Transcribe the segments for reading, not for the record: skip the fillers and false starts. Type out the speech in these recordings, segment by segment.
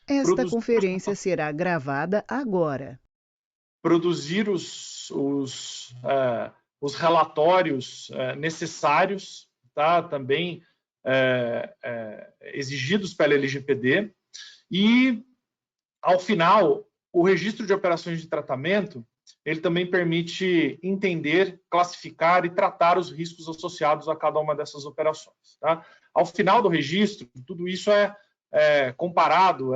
Esta produzir conferência será gravada agora. produzir os relatórios necessários, tá? Também exigidos pela LGPD, e, ao final, o registro de operações de tratamento, ele também permite entender, classificar e tratar os riscos associados a cada uma dessas operações. Tá? Ao final do registro, tudo isso é comparado,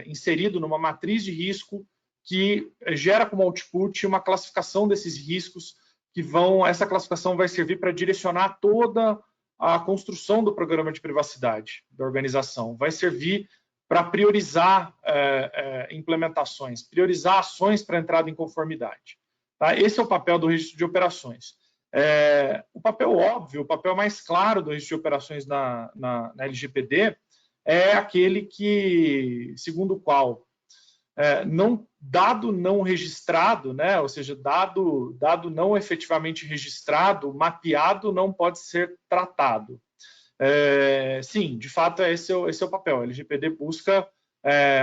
inserido numa matriz de risco que gera como output uma classificação desses riscos essa classificação vai servir para direcionar toda a construção do programa de privacidade da organização, vai servir para priorizar implementações, priorizar ações para entrada em conformidade. Tá? Esse é o papel do registro de operações. O papel óbvio, o papel mais claro do registro de operações na LGPD é aquele que, segundo o qual dado não registrado, né, ou seja, dado não efetivamente registrado, mapeado, não pode ser tratado. Sim, de fato, esse é o papel. A LGPD busca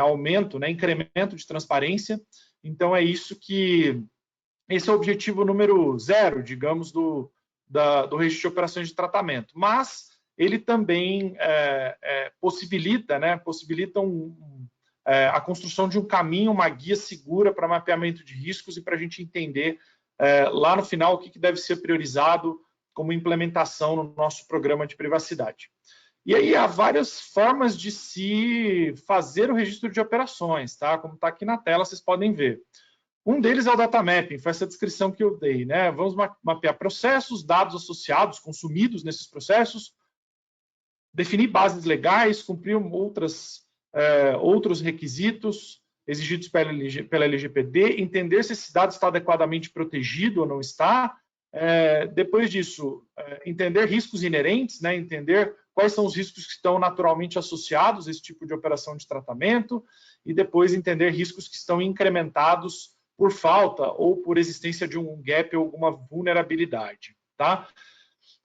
aumento, né, incremento de transparência. Então, esse é o objetivo número 0, digamos, do registro de operações de tratamento. Mas ele também possibilita a construção de um caminho, uma guia segura para mapeamento de riscos e para a gente entender lá no final o que deve ser priorizado como implementação no nosso programa de privacidade. E aí há várias formas de se fazer o registro de operações, tá? Como está aqui na tela, vocês podem ver. Um deles é o data mapping, foi essa descrição que eu dei, né? Vamos mapear processos, dados associados, consumidos nesses processos, definir bases legais, cumprir outros requisitos exigidos pela LGPD, entender se esse dado está adequadamente protegido ou não está. Depois disso, entender riscos inerentes, né? Entender quais são os riscos que estão naturalmente associados a esse tipo de operação de tratamento, e depois entender riscos que estão incrementados por falta ou por existência de um gap ou alguma vulnerabilidade. Tá?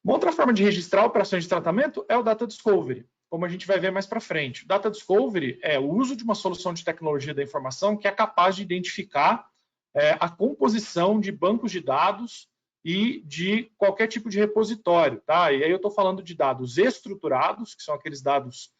Uma outra forma de registrar operações de tratamento é o Data Discovery, como a gente vai ver mais para frente. O Data Discovery é o uso de uma solução de tecnologia da informação que é capaz de identificar a composição de bancos de dados e de qualquer tipo de repositório. Tá? E aí eu estou falando de dados estruturados, que são aqueles dados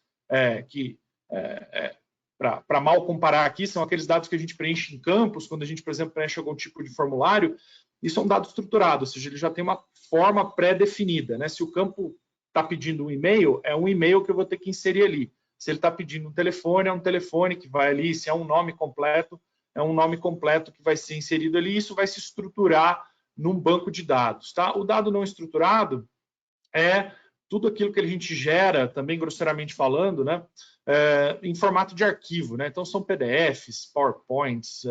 para mal comparar aqui, são aqueles dados que a gente preenche em campos, quando a gente, por exemplo, preenche algum tipo de formulário. Isso é um dado estruturado, ou seja, ele já tem uma forma pré-definida. Né? Se o campo está pedindo um e-mail, é um e-mail que eu vou ter que inserir ali. Se ele está pedindo um telefone, é um telefone que vai ali. Se é um nome completo, é um nome completo que vai ser inserido ali. Isso vai se estruturar num banco de dados. Tá? O dado não estruturado é tudo aquilo que a gente gera, também grosseiramente falando, né, em formato de arquivo. Né? Então, são PDFs, PowerPoints,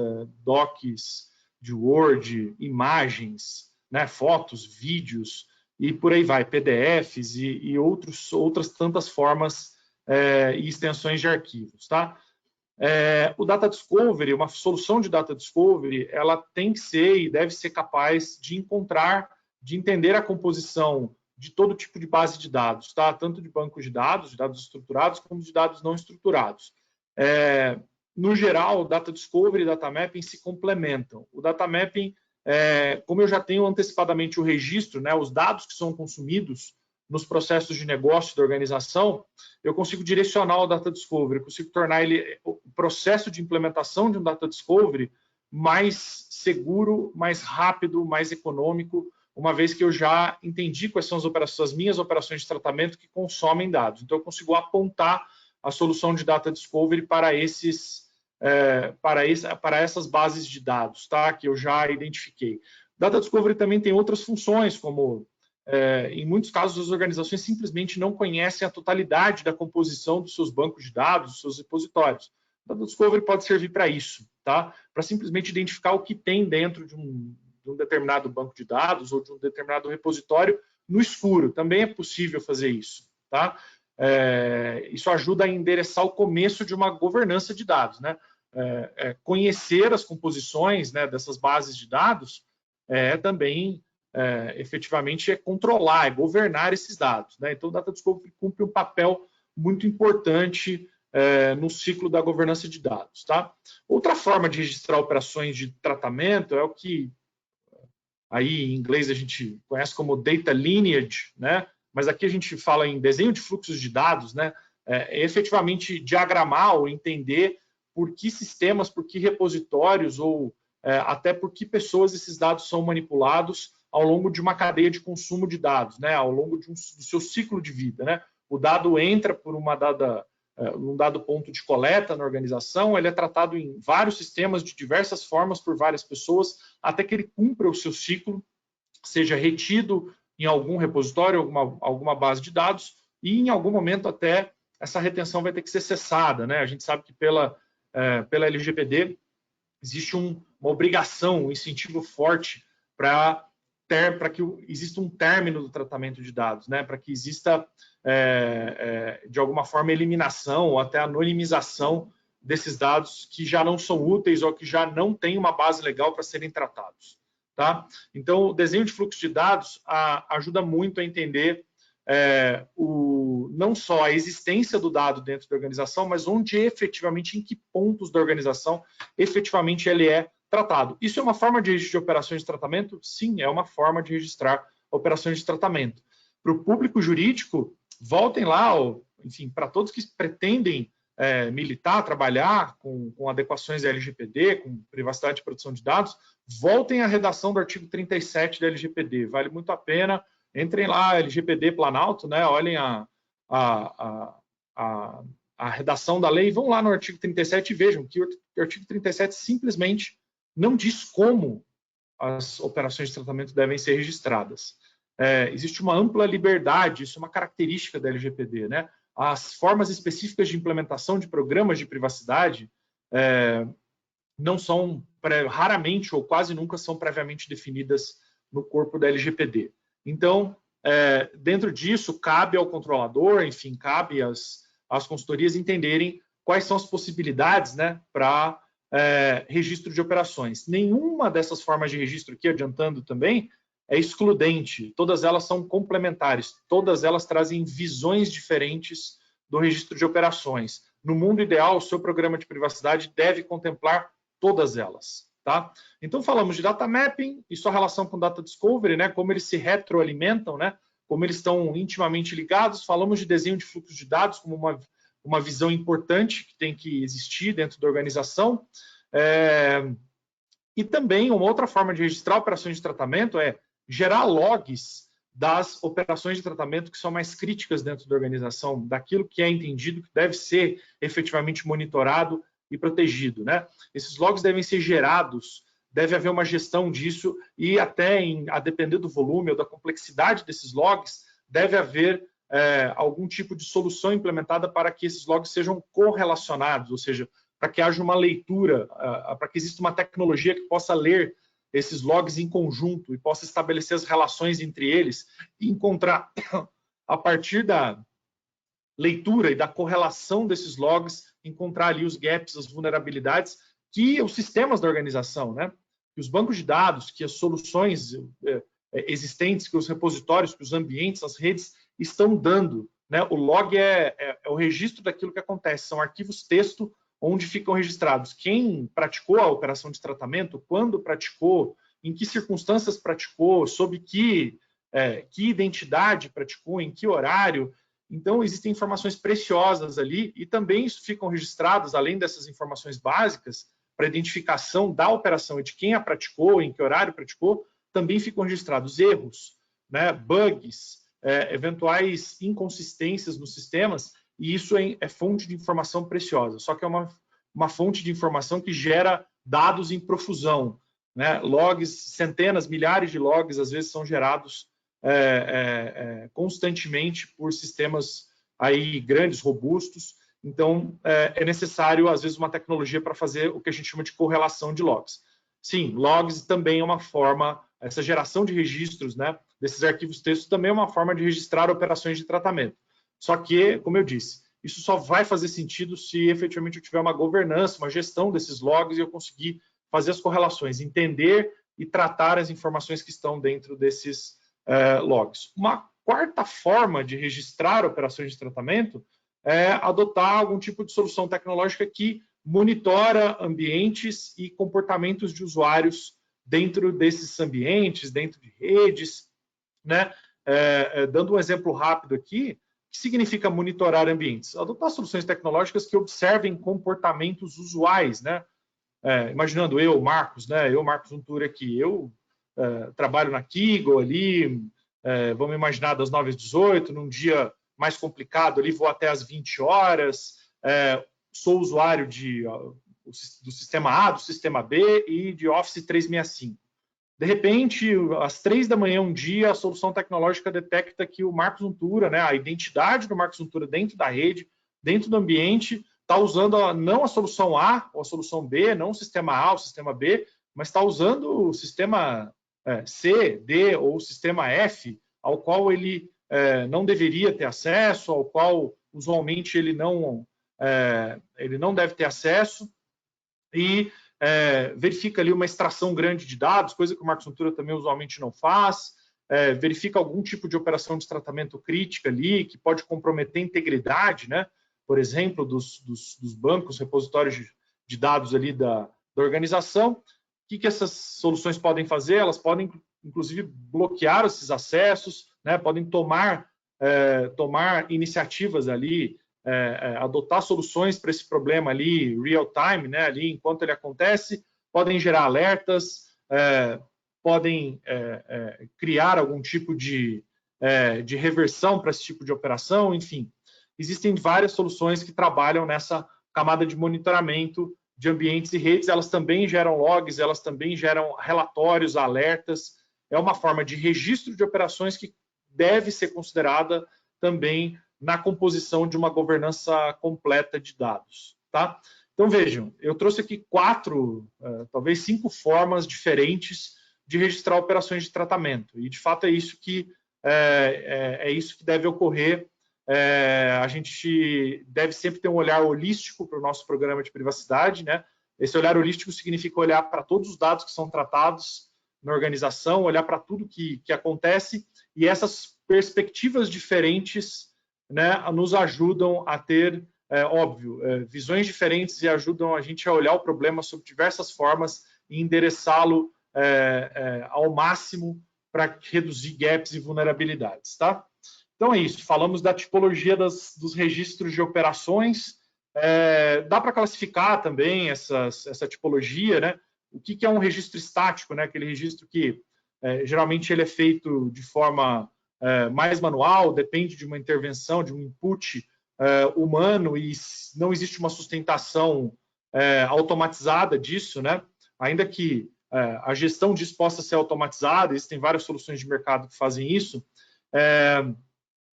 docs de Word, imagens, né, fotos, vídeos, e por aí vai, PDFs e outras tantas formas e extensões de arquivos. Tá? O Data Discovery, uma solução de Data Discovery, ela tem que ser e deve ser capaz de entender a composição de todo tipo de base de dados, tá? Tanto de bancos de dados estruturados, como de dados não estruturados. No geral, o Data Discovery e o Data Mapping se complementam. O Data Mapping, como eu já tenho antecipadamente o registro, né, os dados que são consumidos nos processos de negócio da organização, eu consigo direcionar o Data Discovery, eu consigo tornar o processo de implementação de um Data Discovery mais seguro, mais rápido, mais econômico, uma vez que eu já entendi quais são as minhas operações de tratamento que consomem dados. Então, eu consigo apontar a solução de Data Discovery para essas bases de dados, tá? Que eu já identifiquei. Data Discovery também tem outras funções, como, em muitos casos, as organizações simplesmente não conhecem a totalidade da composição dos seus bancos de dados, dos seus repositórios. Data Discovery pode servir para isso, tá? Para simplesmente identificar o que tem dentro de um determinado banco de dados ou de um determinado repositório no escuro. Também é possível fazer isso. Tá? Isso ajuda a endereçar o começo de uma governança de dados. Né? Conhecer as composições, né, dessas bases de dados também, efetivamente, controlar, governar esses dados. Né? Então, o Data Discovery cumpre um papel muito importante no ciclo da governança de dados. Tá? Outra forma de registrar operações de tratamento é o que aí em inglês a gente conhece como data lineage, né? Mas aqui a gente fala em desenho de fluxos de dados, né? Efetivamente diagramar ou entender por que sistemas, por que repositórios ou até por que pessoas esses dados são manipulados ao longo de uma cadeia de consumo de dados, né? Ao longo do seu ciclo de vida, né? O dado entra por um dado ponto de coleta na organização, ele é tratado em vários sistemas de diversas formas por várias pessoas, até que ele cumpra o seu ciclo, seja retido em algum repositório, alguma base de dados, e em algum momento até essa retenção vai ter que ser cessada, né? A gente sabe que pela LGPD existe uma obrigação, um incentivo forte para que exista um término do tratamento de dados, né? Para que exista, de alguma forma, eliminação ou até anonimização desses dados que já não são úteis ou que já não têm uma base legal para serem tratados. Tá? Então, o desenho de fluxo de dados ajuda muito a entender não só a existência do dado dentro da organização, mas onde efetivamente, em que pontos da organização, efetivamente ele é tratado. Isso é uma forma de registro de operações de tratamento? Sim, é uma forma de registrar operações de tratamento. Para o público jurídico, voltem lá, enfim, para todos que pretendem militar, trabalhar com adequações da LGPD, com privacidade e proteção de dados, voltem à redação do artigo 37 da LGPD. Vale muito a pena. Entrem lá, LGPD Planalto, né? Olhem a redação da lei, vão lá no artigo 37 e vejam que o artigo 37 simplesmente não diz como as operações de tratamento devem ser registradas. Existe uma ampla liberdade, isso é uma característica da LGPD, né? As formas específicas de implementação de programas de privacidade não são, raramente ou quase nunca são previamente definidas no corpo da LGPD. Então, dentro disso, cabe ao controlador, enfim, cabe às consultorias entenderem quais são as possibilidades, né, para registro de operações. Nenhuma dessas formas de registro aqui, adiantando também, é excludente. Todas elas são complementares. Todas elas trazem visões diferentes do registro de operações. No mundo ideal, o seu programa de privacidade deve contemplar todas elas. Tá? Então, falamos de data mapping e sua relação com data discovery, né? Como eles se retroalimentam, né? Como eles estão intimamente ligados. Falamos de desenho de fluxo de dados como uma visão importante que tem que existir dentro da organização. E também uma outra forma de registrar operações de tratamento é gerar logs das operações de tratamento que são mais críticas dentro da organização, daquilo que é entendido que deve ser efetivamente monitorado e protegido, né? Esses logs devem ser gerados, deve haver uma gestão disso e até, a depender do volume ou da complexidade desses logs, deve haver algum tipo de solução implementada para que esses logs sejam correlacionados, ou seja, para que haja uma leitura, para que exista uma tecnologia que possa ler esses logs em conjunto e possa estabelecer as relações entre eles e encontrar, a partir da leitura e da correlação desses logs, encontrar ali os gaps, as vulnerabilidades que os sistemas da organização, né? Que os bancos de dados, que as soluções existentes, que os repositórios, que os ambientes, as redes estão dando, né? O log é o registro daquilo que acontece, são arquivos texto onde ficam registrados quem praticou a operação de tratamento, quando praticou, em que circunstâncias praticou, sob que identidade praticou, em que horário. Então, existem informações preciosas ali e também ficam registrados, além dessas informações básicas, para identificação da operação e de quem a praticou, em que horário praticou, também ficam registrados erros, né, bugs, eventuais inconsistências nos sistemas, e isso é fonte de informação preciosa. Só que é uma fonte de informação que gera dados em profusão, né? Logs, centenas, milhares de logs, às vezes, são gerados constantemente por sistemas aí grandes, robustos. Então, é necessário, às vezes, uma tecnologia para fazer o que a gente chama de correlação de logs. Sim, logs também é uma forma, essa geração de registros, né, desses arquivos textos também é uma forma de registrar operações de tratamento. Só que, como eu disse, isso só vai fazer sentido se efetivamente eu tiver uma governança, uma gestão desses logs e eu conseguir fazer as correlações, entender e tratar as informações que estão dentro desses logs. Uma quarta forma de registrar operações de tratamento é adotar algum tipo de solução tecnológica que monitora ambientes e comportamentos de usuários dentro desses ambientes, dentro de redes, né? Dando um exemplo rápido aqui, o que significa monitorar ambientes? Adotar soluções tecnológicas que observem comportamentos usuais, né? Imaginando eu, Marcos, né? Eu, Marcos Untura aqui, eu trabalho na Kigo ali, vamos imaginar das 9 às 18, num dia mais complicado ali, vou até às 20 horas, sou usuário do sistema A, do sistema B e de Office 365. De repente, às 3 da manhã, um dia, a solução tecnológica detecta que o Marcos Untura, né, a identidade do Marcos Untura dentro da rede, dentro do ambiente, está usando não a solução A ou a solução B, não o sistema A ou o sistema B, mas está usando o sistema C, D ou o sistema F, ao qual ele não deveria ter acesso, ao qual usualmente ele não deve ter acesso, e verifica ali uma extração grande de dados, coisa que o Marcos Untura também usualmente não faz, verifica algum tipo de operação de tratamento crítica ali, que pode comprometer a integridade, né? Por exemplo, dos bancos, repositórios de dados ali da organização. O que essas soluções podem fazer? Elas podem, inclusive, bloquear esses acessos, né? Podem tomar iniciativas ali, adotar soluções para esse problema ali, real time, né? Ali enquanto ele acontece, podem gerar alertas, podem criar algum tipo de reversão para esse tipo de operação, enfim. Existem várias soluções que trabalham nessa camada de monitoramento de ambientes e redes, elas também geram logs, elas também geram relatórios, alertas, é uma forma de registro de operações que deve ser considerada também na composição de uma governança completa de dados, tá? Então, vejam, eu trouxe aqui 4, talvez 5 formas diferentes de registrar operações de tratamento, e de fato é isso que deve ocorrer. A gente deve sempre ter um olhar holístico para o nosso programa de privacidade, né? Esse olhar holístico significa olhar para todos os dados que são tratados na organização, olhar para tudo que acontece, e essas perspectivas diferentes, né, nos ajudam a ter, visões diferentes e ajudam a gente a olhar o problema sob diversas formas e endereçá-lo ao máximo para reduzir gaps e vulnerabilidades, tá? Então é isso, falamos da tipologia dos registros de operações, dá para classificar também essa tipologia, né? O que é um registro estático, né? Aquele registro que geralmente ele é feito de forma mais manual, depende de uma intervenção, de um input humano, e não existe uma sustentação automatizada disso, né? Ainda que a gestão disso possa ser automatizada, existem várias soluções de mercado que fazem isso,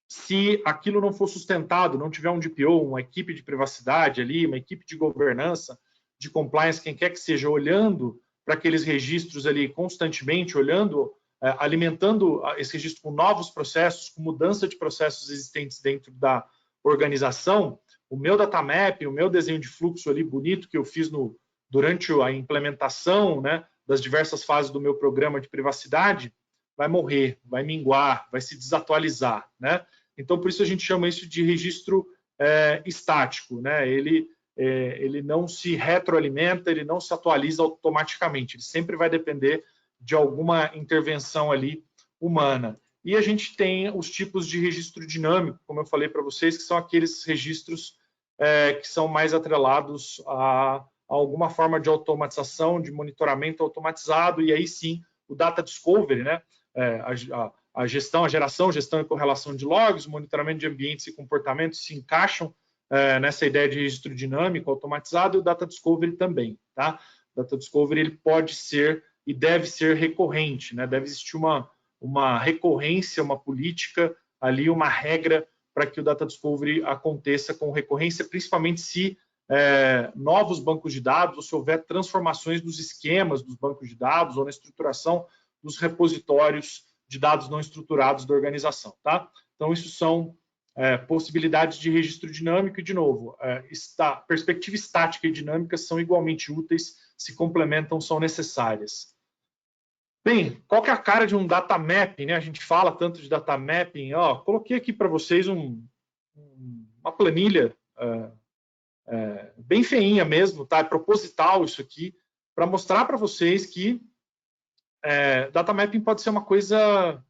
se aquilo não for sustentado, não tiver um DPO, uma equipe de privacidade ali, uma equipe de governança, de compliance, quem quer que seja, olhando para aqueles registros ali constantemente, olhando, alimentando esse registro com novos processos, com mudança de processos existentes dentro da organização, o meu datamap, o meu desenho de fluxo ali bonito que eu fiz durante a implementação, né, das diversas fases do meu programa de privacidade, vai morrer, vai minguar, vai se desatualizar, né? Então, por isso a gente chama isso de registro estático, né? Ele não se retroalimenta, ele não se atualiza automaticamente, ele sempre vai depender de alguma intervenção ali humana. E a gente tem os tipos de registro dinâmico, como eu falei para vocês, que são aqueles registros que são mais atrelados a alguma forma de automatização, de monitoramento automatizado, e aí sim o Data Discovery, né? A geração e correlação de logs, o monitoramento de ambientes e comportamentos se encaixam nessa ideia de registro dinâmico automatizado, e o Data Discovery também, tá? O Data Discovery ele pode ser e deve ser recorrente, né? Deve existir uma recorrência, uma política ali, uma regra para que o Data Discovery aconteça com recorrência, principalmente se novos bancos de dados, ou se houver transformações nos esquemas dos bancos de dados ou na estruturação dos repositórios de dados não estruturados da organização, tá? Então, isso são possibilidades de registro dinâmico e, de novo, perspectiva estática e dinâmica são igualmente úteis, se complementam, são necessárias. Bem, qual que é a cara de um data mapping, né? A gente fala tanto de data mapping, coloquei aqui para vocês uma planilha bem feinha mesmo, tá? É proposital isso aqui, para mostrar para vocês que data mapping pode ser uma coisa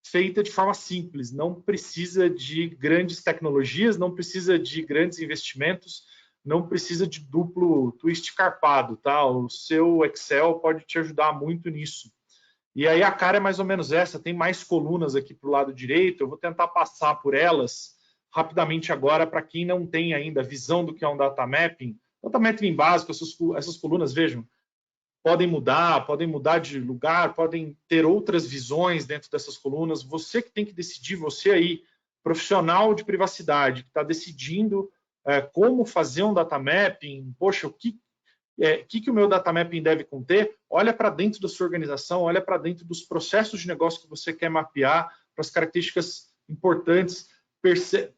feita de forma simples, não precisa de grandes tecnologias, não precisa de grandes investimentos, não precisa de duplo twist carpado, tá? O seu Excel pode te ajudar muito nisso. E aí a cara é mais ou menos essa, tem mais colunas aqui para o lado direito, eu vou tentar passar por elas rapidamente agora para quem não tem ainda visão do que é um data mapping. Data mapping básico, essas colunas, vejam, podem mudar de lugar, podem ter outras visões dentro dessas colunas. Você que tem que decidir, você aí, profissional de privacidade, que está decidindo como fazer um data mapping, poxa, o que o meu data mapping deve conter? Olha para dentro da sua organização, olha para dentro dos processos de negócio que você quer mapear, para as características importantes.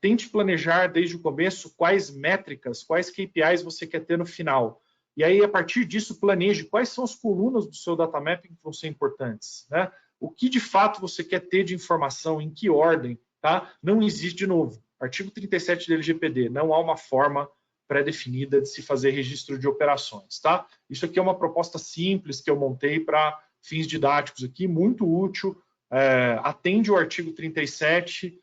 Tente planejar desde o começo quais métricas, quais KPIs você quer ter no final. E aí, a partir disso, planeje quais são as colunas do seu data mapping que vão ser importantes, né? O que de fato você quer ter de informação, em que ordem, tá? Não existe, de novo, artigo 37 do LGPD, não há uma forma pré-definida de se fazer registro de operações, tá? Isso aqui é uma proposta simples que eu montei para fins didáticos aqui, muito útil, atende o artigo 37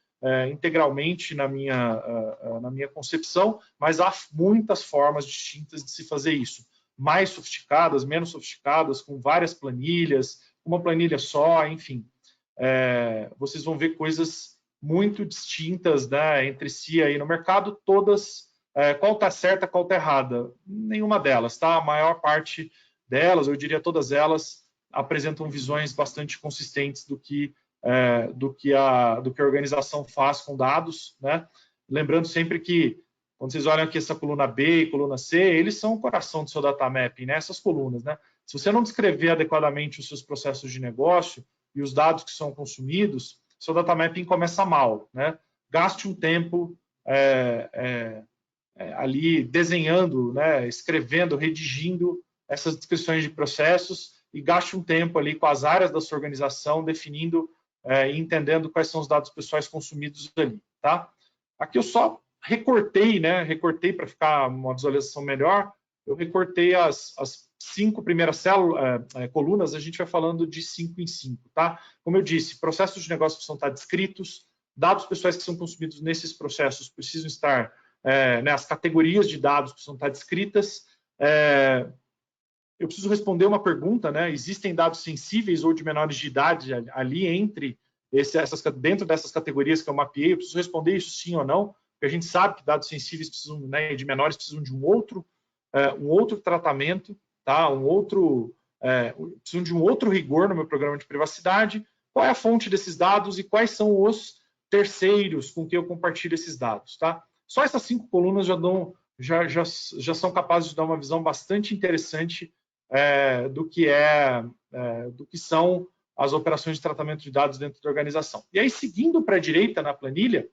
integralmente na minha concepção, mas há muitas formas distintas de se fazer isso. Mais sofisticadas, menos sofisticadas, com várias planilhas, uma planilha só, enfim. Vocês vão ver coisas muito distintas, né, entre si aí no mercado, todas, qual está certa, qual está errada? Nenhuma delas, tá? A maior parte delas, eu diria todas elas, apresentam visões bastante consistentes do que a organização faz com dados, né? Lembrando sempre que, quando vocês olham aqui essa coluna B e coluna C, eles são o coração do seu data mapping, né? Essas colunas, né? Se você não descrever adequadamente os seus processos de negócio e os dados que são consumidos, seu data mapping começa mal, né? Gaste um tempo ali desenhando, né? Escrevendo, redigindo essas descrições de processos e gaste um tempo ali com as áreas da sua organização definindo e entendendo quais são os dados pessoais consumidos ali, tá? Aqui eu só recortei, né? Recortei para ficar uma visualização melhor. Eu recortei as 5 primeiras colunas, a gente vai falando de 5 em 5, tá? Como eu disse, processos de negócio precisam estar descritos, dados pessoais que são consumidos nesses processos precisam estar, né, as categorias de dados precisam estar descritas. Eu preciso responder uma pergunta, né? Existem dados sensíveis ou de menores de idade ali dentro dessas categorias que eu mapeei? Eu preciso responder isso sim ou não, porque a gente sabe que dados sensíveis precisam, né, de menores precisam de um outro tratamento, tá? Precisam de um outro rigor no meu programa de privacidade. Qual é a fonte desses dados e quais são os terceiros com que eu compartilho esses dados, tá? Só essas 5 colunas já são capazes de dar uma visão bastante interessante do que são as operações de tratamento de dados dentro da organização. E aí, seguindo para a direita na planilha,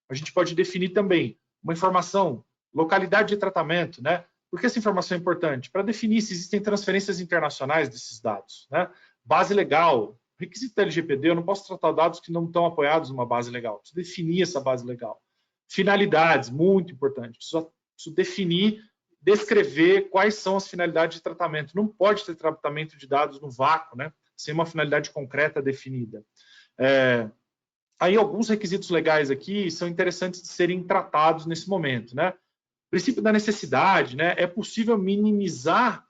a gente pode definir também uma informação, localidade de tratamento, né? Por que essa informação é importante? Para definir se existem transferências internacionais desses dados, né? Base legal, requisito da LGPD, eu não posso tratar dados que não estão apoiados numa base legal, preciso definir essa base legal. Finalidades, muito importante, preciso definir, descrever quais são as finalidades de tratamento. Não pode ter tratamento de dados no vácuo, né? Sem uma finalidade concreta definida. Aí alguns requisitos legais aqui são interessantes de serem tratados nesse momento, né? Princípio da necessidade, né? É possível minimizar,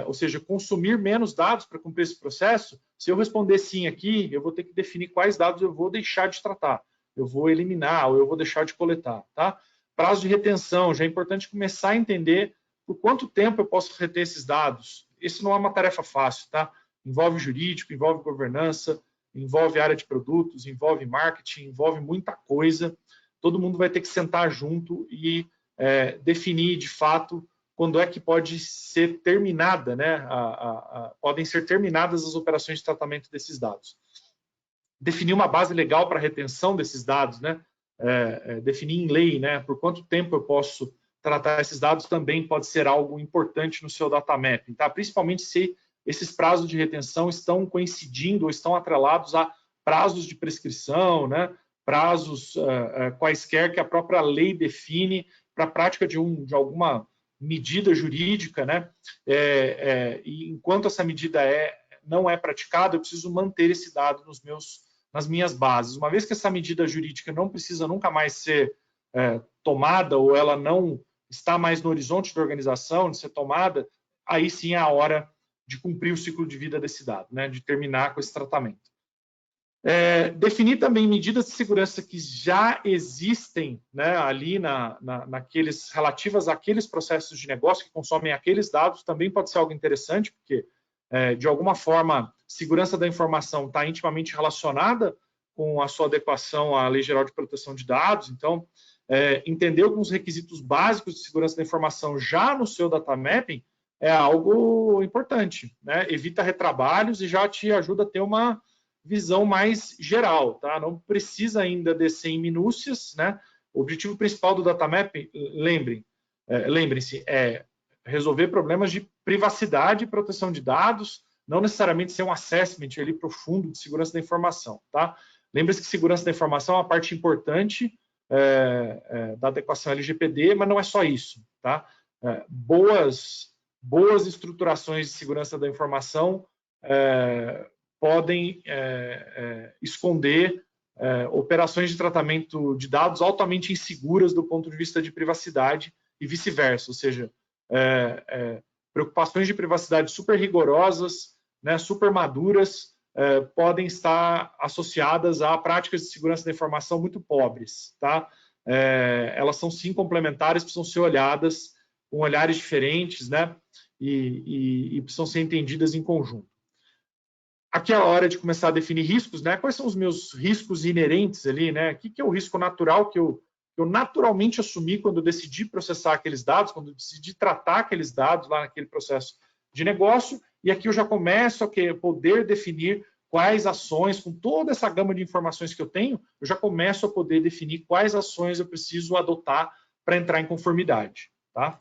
ou seja, consumir menos dados para cumprir esse processo? Se eu responder sim aqui, eu vou ter que definir quais dados eu vou deixar de tratar, eu vou eliminar ou eu vou deixar de coletar, tá? Prazo de retenção, já é importante começar a entender por quanto tempo eu posso reter esses dados. Isso não é uma tarefa fácil, tá? Envolve jurídico, envolve governança, envolve área de produtos, envolve marketing, envolve muita coisa. Todo mundo vai ter que sentar junto e definir, de fato, quando é que pode ser terminada, né? Podem ser terminadas as operações de tratamento desses dados. Definir uma base legal para a retenção desses dados, né? Definir em lei, né? Por quanto tempo eu posso tratar esses dados também pode ser algo importante no seu data mapping, tá? Principalmente se esses prazos de retenção estão coincidindo ou estão atrelados a prazos de prescrição, né? prazos quaisquer que a própria lei define para a prática de alguma medida jurídica, né? E enquanto essa medida não é praticada, eu preciso manter esse dado nas minhas bases. Uma vez que essa medida jurídica não precisa nunca mais ser tomada, ou ela não está mais no horizonte da organização de ser tomada, aí sim é a hora de cumprir o ciclo de vida desse dado, né? De terminar com esse tratamento. Definir também medidas de segurança que já existem, né, ali naqueles relativas àqueles processos de negócio que consomem aqueles dados, também pode ser algo interessante, porque, de alguma forma, segurança da informação está intimamente relacionada com a sua adequação à Lei Geral de Proteção de Dados. Então, entender alguns requisitos básicos de segurança da informação já no seu data mapping é algo importante, né? Evita retrabalhos e já te ajuda a ter uma visão mais geral, tá? Não precisa ainda descer em minúcias, né? O objetivo principal do data mapping, lembrem-se, é resolver problemas de privacidade e proteção de dados, não necessariamente ser um assessment ali profundo de segurança da informação, tá? Lembre-se que segurança da informação é uma parte importante da adequação LGPD, mas não é só isso, tá? Boas estruturações de segurança da informação podem esconder operações de tratamento de dados altamente inseguras do ponto de vista de privacidade e vice-versa, ou seja, preocupações de privacidade super rigorosas, né, super maduras, podem estar associadas a práticas de segurança da informação muito pobres, tá? Elas são sim complementares, precisam ser olhadas com olhares diferentes, né? E precisam ser entendidas em conjunto. Aqui é a hora de começar a definir riscos, né? Quais são os meus riscos inerentes ali, né? O que é o risco natural que eu naturalmente assumi quando eu decidi processar aqueles dados, quando eu decidi tratar aqueles dados lá naquele processo de negócio, e aqui eu já começo a poder definir quais ações, com toda essa gama de informações que eu tenho, eu já começo a poder definir quais ações eu preciso adotar para entrar em conformidade, tá?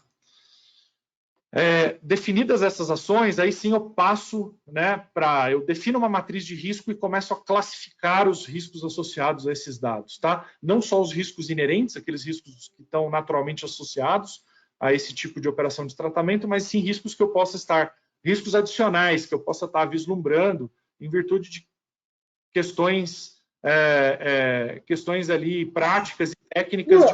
Definidas essas ações, aí sim eu passo, né, eu defino uma matriz de risco e começo a classificar os riscos associados a esses dados, tá? Não só os riscos inerentes, aqueles riscos que estão naturalmente associados a esse tipo de operação de tratamento, mas sim riscos que eu possa estar, riscos adicionais que eu possa estar vislumbrando em virtude de questões ali práticas e técnicas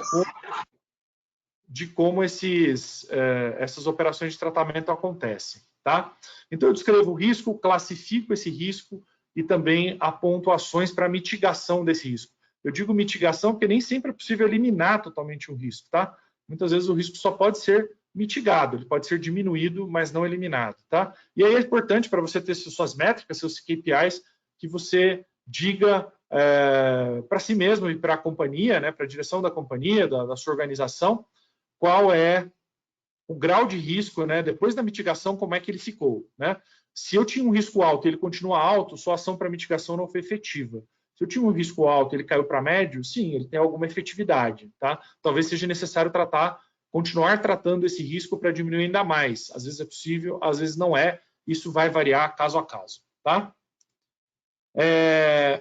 de como essas operações de tratamento acontecem, tá? Então, eu descrevo o risco, classifico esse risco e também aponto ações para mitigação desse risco. Eu digo mitigação porque nem sempre é possível eliminar totalmente um risco, tá? Muitas vezes o risco só pode ser mitigado, ele pode ser diminuído, mas não eliminado, tá? E aí é importante para você ter suas métricas, seus KPIs, que você diga para si mesmo e para a companhia, né, para a direção da companhia, da sua organização, qual é o grau de risco, né? Depois da mitigação, como é que ele ficou, né? Se eu tinha um risco alto e ele continua alto, sua ação para mitigação não foi efetiva. Se eu tinha um risco alto e ele caiu para médio, sim, ele tem alguma efetividade, tá? Talvez seja necessário continuar tratando esse risco para diminuir ainda mais. Às vezes é possível, às vezes não é. Isso vai variar caso a caso, tá?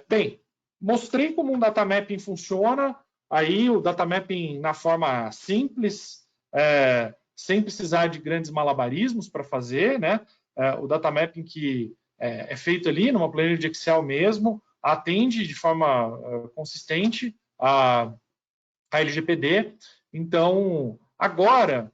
Bem, mostrei como um data mapping funciona. Aí o data mapping na forma simples, sem precisar de grandes malabarismos para fazer, né? O data mapping que é feito ali numa planilha de Excel mesmo, atende de forma consistente a LGPD. Então, agora,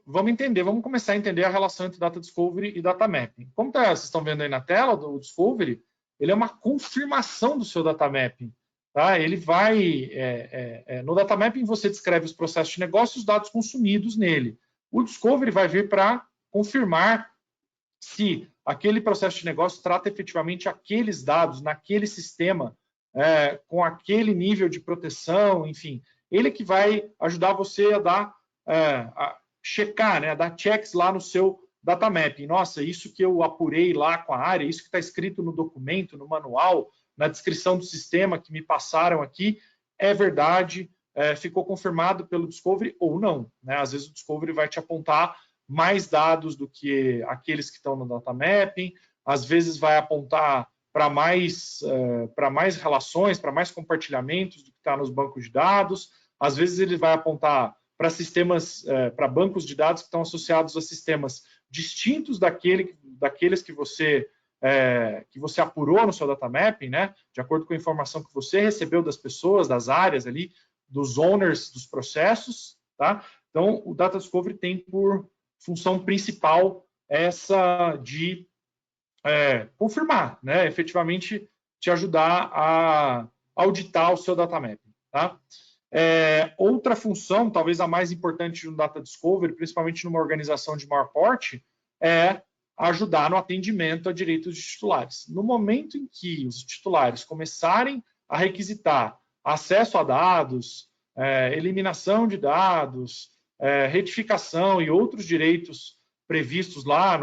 vamos começar a entender a relação entre Data Discovery e Data Mapping. Como vocês estão vendo aí na tela do Discovery, ele é uma confirmação do seu Data Mapping. Tá? Ele vai... no Data Mapping, você descreve os processos de negócio e os dados consumidos nele. O Discovery vai vir para confirmar se aquele processo de negócio trata efetivamente aqueles dados naquele sistema, com aquele nível de proteção, enfim. Ele que vai ajudar você a checar, né, a dar checks lá no seu data mapping. Nossa, isso que eu apurei lá com a área, isso que está escrito no documento, no manual, na descrição do sistema que me passaram aqui, é verdade, ficou confirmado pelo Discovery ou não, né? Às vezes o Discovery vai te apontar mais dados do que aqueles que estão no data mapping, às vezes vai apontar para mais relações, para mais compartilhamentos do que está nos bancos de dados. Às vezes ele vai apontar para sistemas, para bancos de dados que estão associados a sistemas distintos daqueles que você apurou no seu data mapping, né? De acordo com a informação que você recebeu das pessoas, das áreas ali, dos owners dos processos, tá? Então, o Data Discovery tem por função principal essa de confirmar, né? Efetivamente te ajudar a auditar o seu data mapping, tá? Outra função, talvez a mais importante de um Data Discovery, principalmente numa organização de maior porte, é ajudar no atendimento a direitos de titulares. No momento em que os titulares começarem a requisitar acesso a dados, eliminação de dados, retificação e outros direitos previstos lá a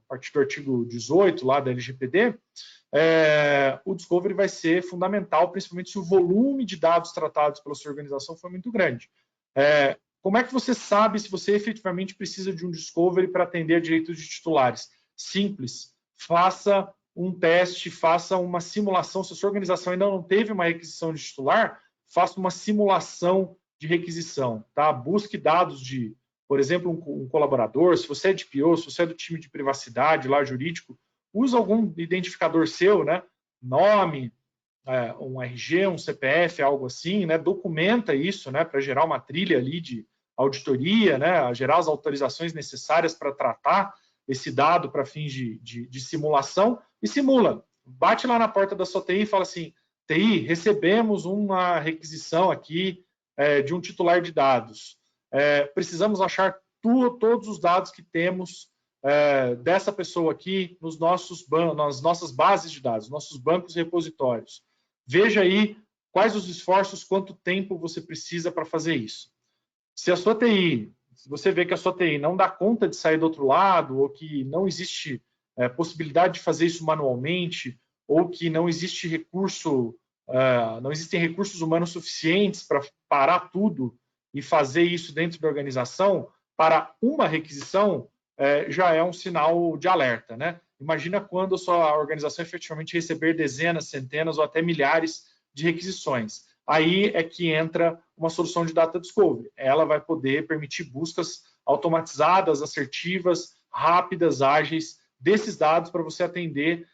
partir do artigo 18 lá da LGPD, o Discovery vai ser fundamental, principalmente se o volume de dados tratados pela sua organização for muito grande. Como é que você sabe se você efetivamente precisa de um Discovery para atender a direitos de titulares? Simples. Faça um teste, faça uma simulação. Se a sua organização ainda não teve uma requisição de titular, faça uma simulação de requisição. Tá? Busque dados de, por exemplo, um colaborador. Se você é de PO, se você é do time de privacidade lá jurídico, usa algum identificador seu, né? Nome, um RG, um CPF, algo assim, né? Documenta isso, né? Para gerar uma trilha ali de auditoria, né? Gerar as autorizações necessárias para tratar esse dado para fins de simulação e simula. Bate lá na porta da sua TI e fala assim: TI, recebemos uma requisição aqui de um titular de dados. Precisamos achar todos os dados que temos dessa pessoa aqui nas nossas bases de dados, nossos bancos e repositórios. Veja aí quais os esforços, quanto tempo você precisa para fazer isso. Se você vê que a sua TI não dá conta de sair do outro lado, ou que não existe possibilidade de fazer isso manualmente, ou que não existe não existem recursos humanos suficientes para parar tudo e fazer isso dentro da organização, para uma requisição, já é um sinal de alerta, né? Imagina quando a sua organização efetivamente receber dezenas, centenas ou até milhares de requisições. Aí é que entra uma solução de Data Discovery. Ela vai poder permitir buscas automatizadas, assertivas, rápidas, ágeis desses dados para você atender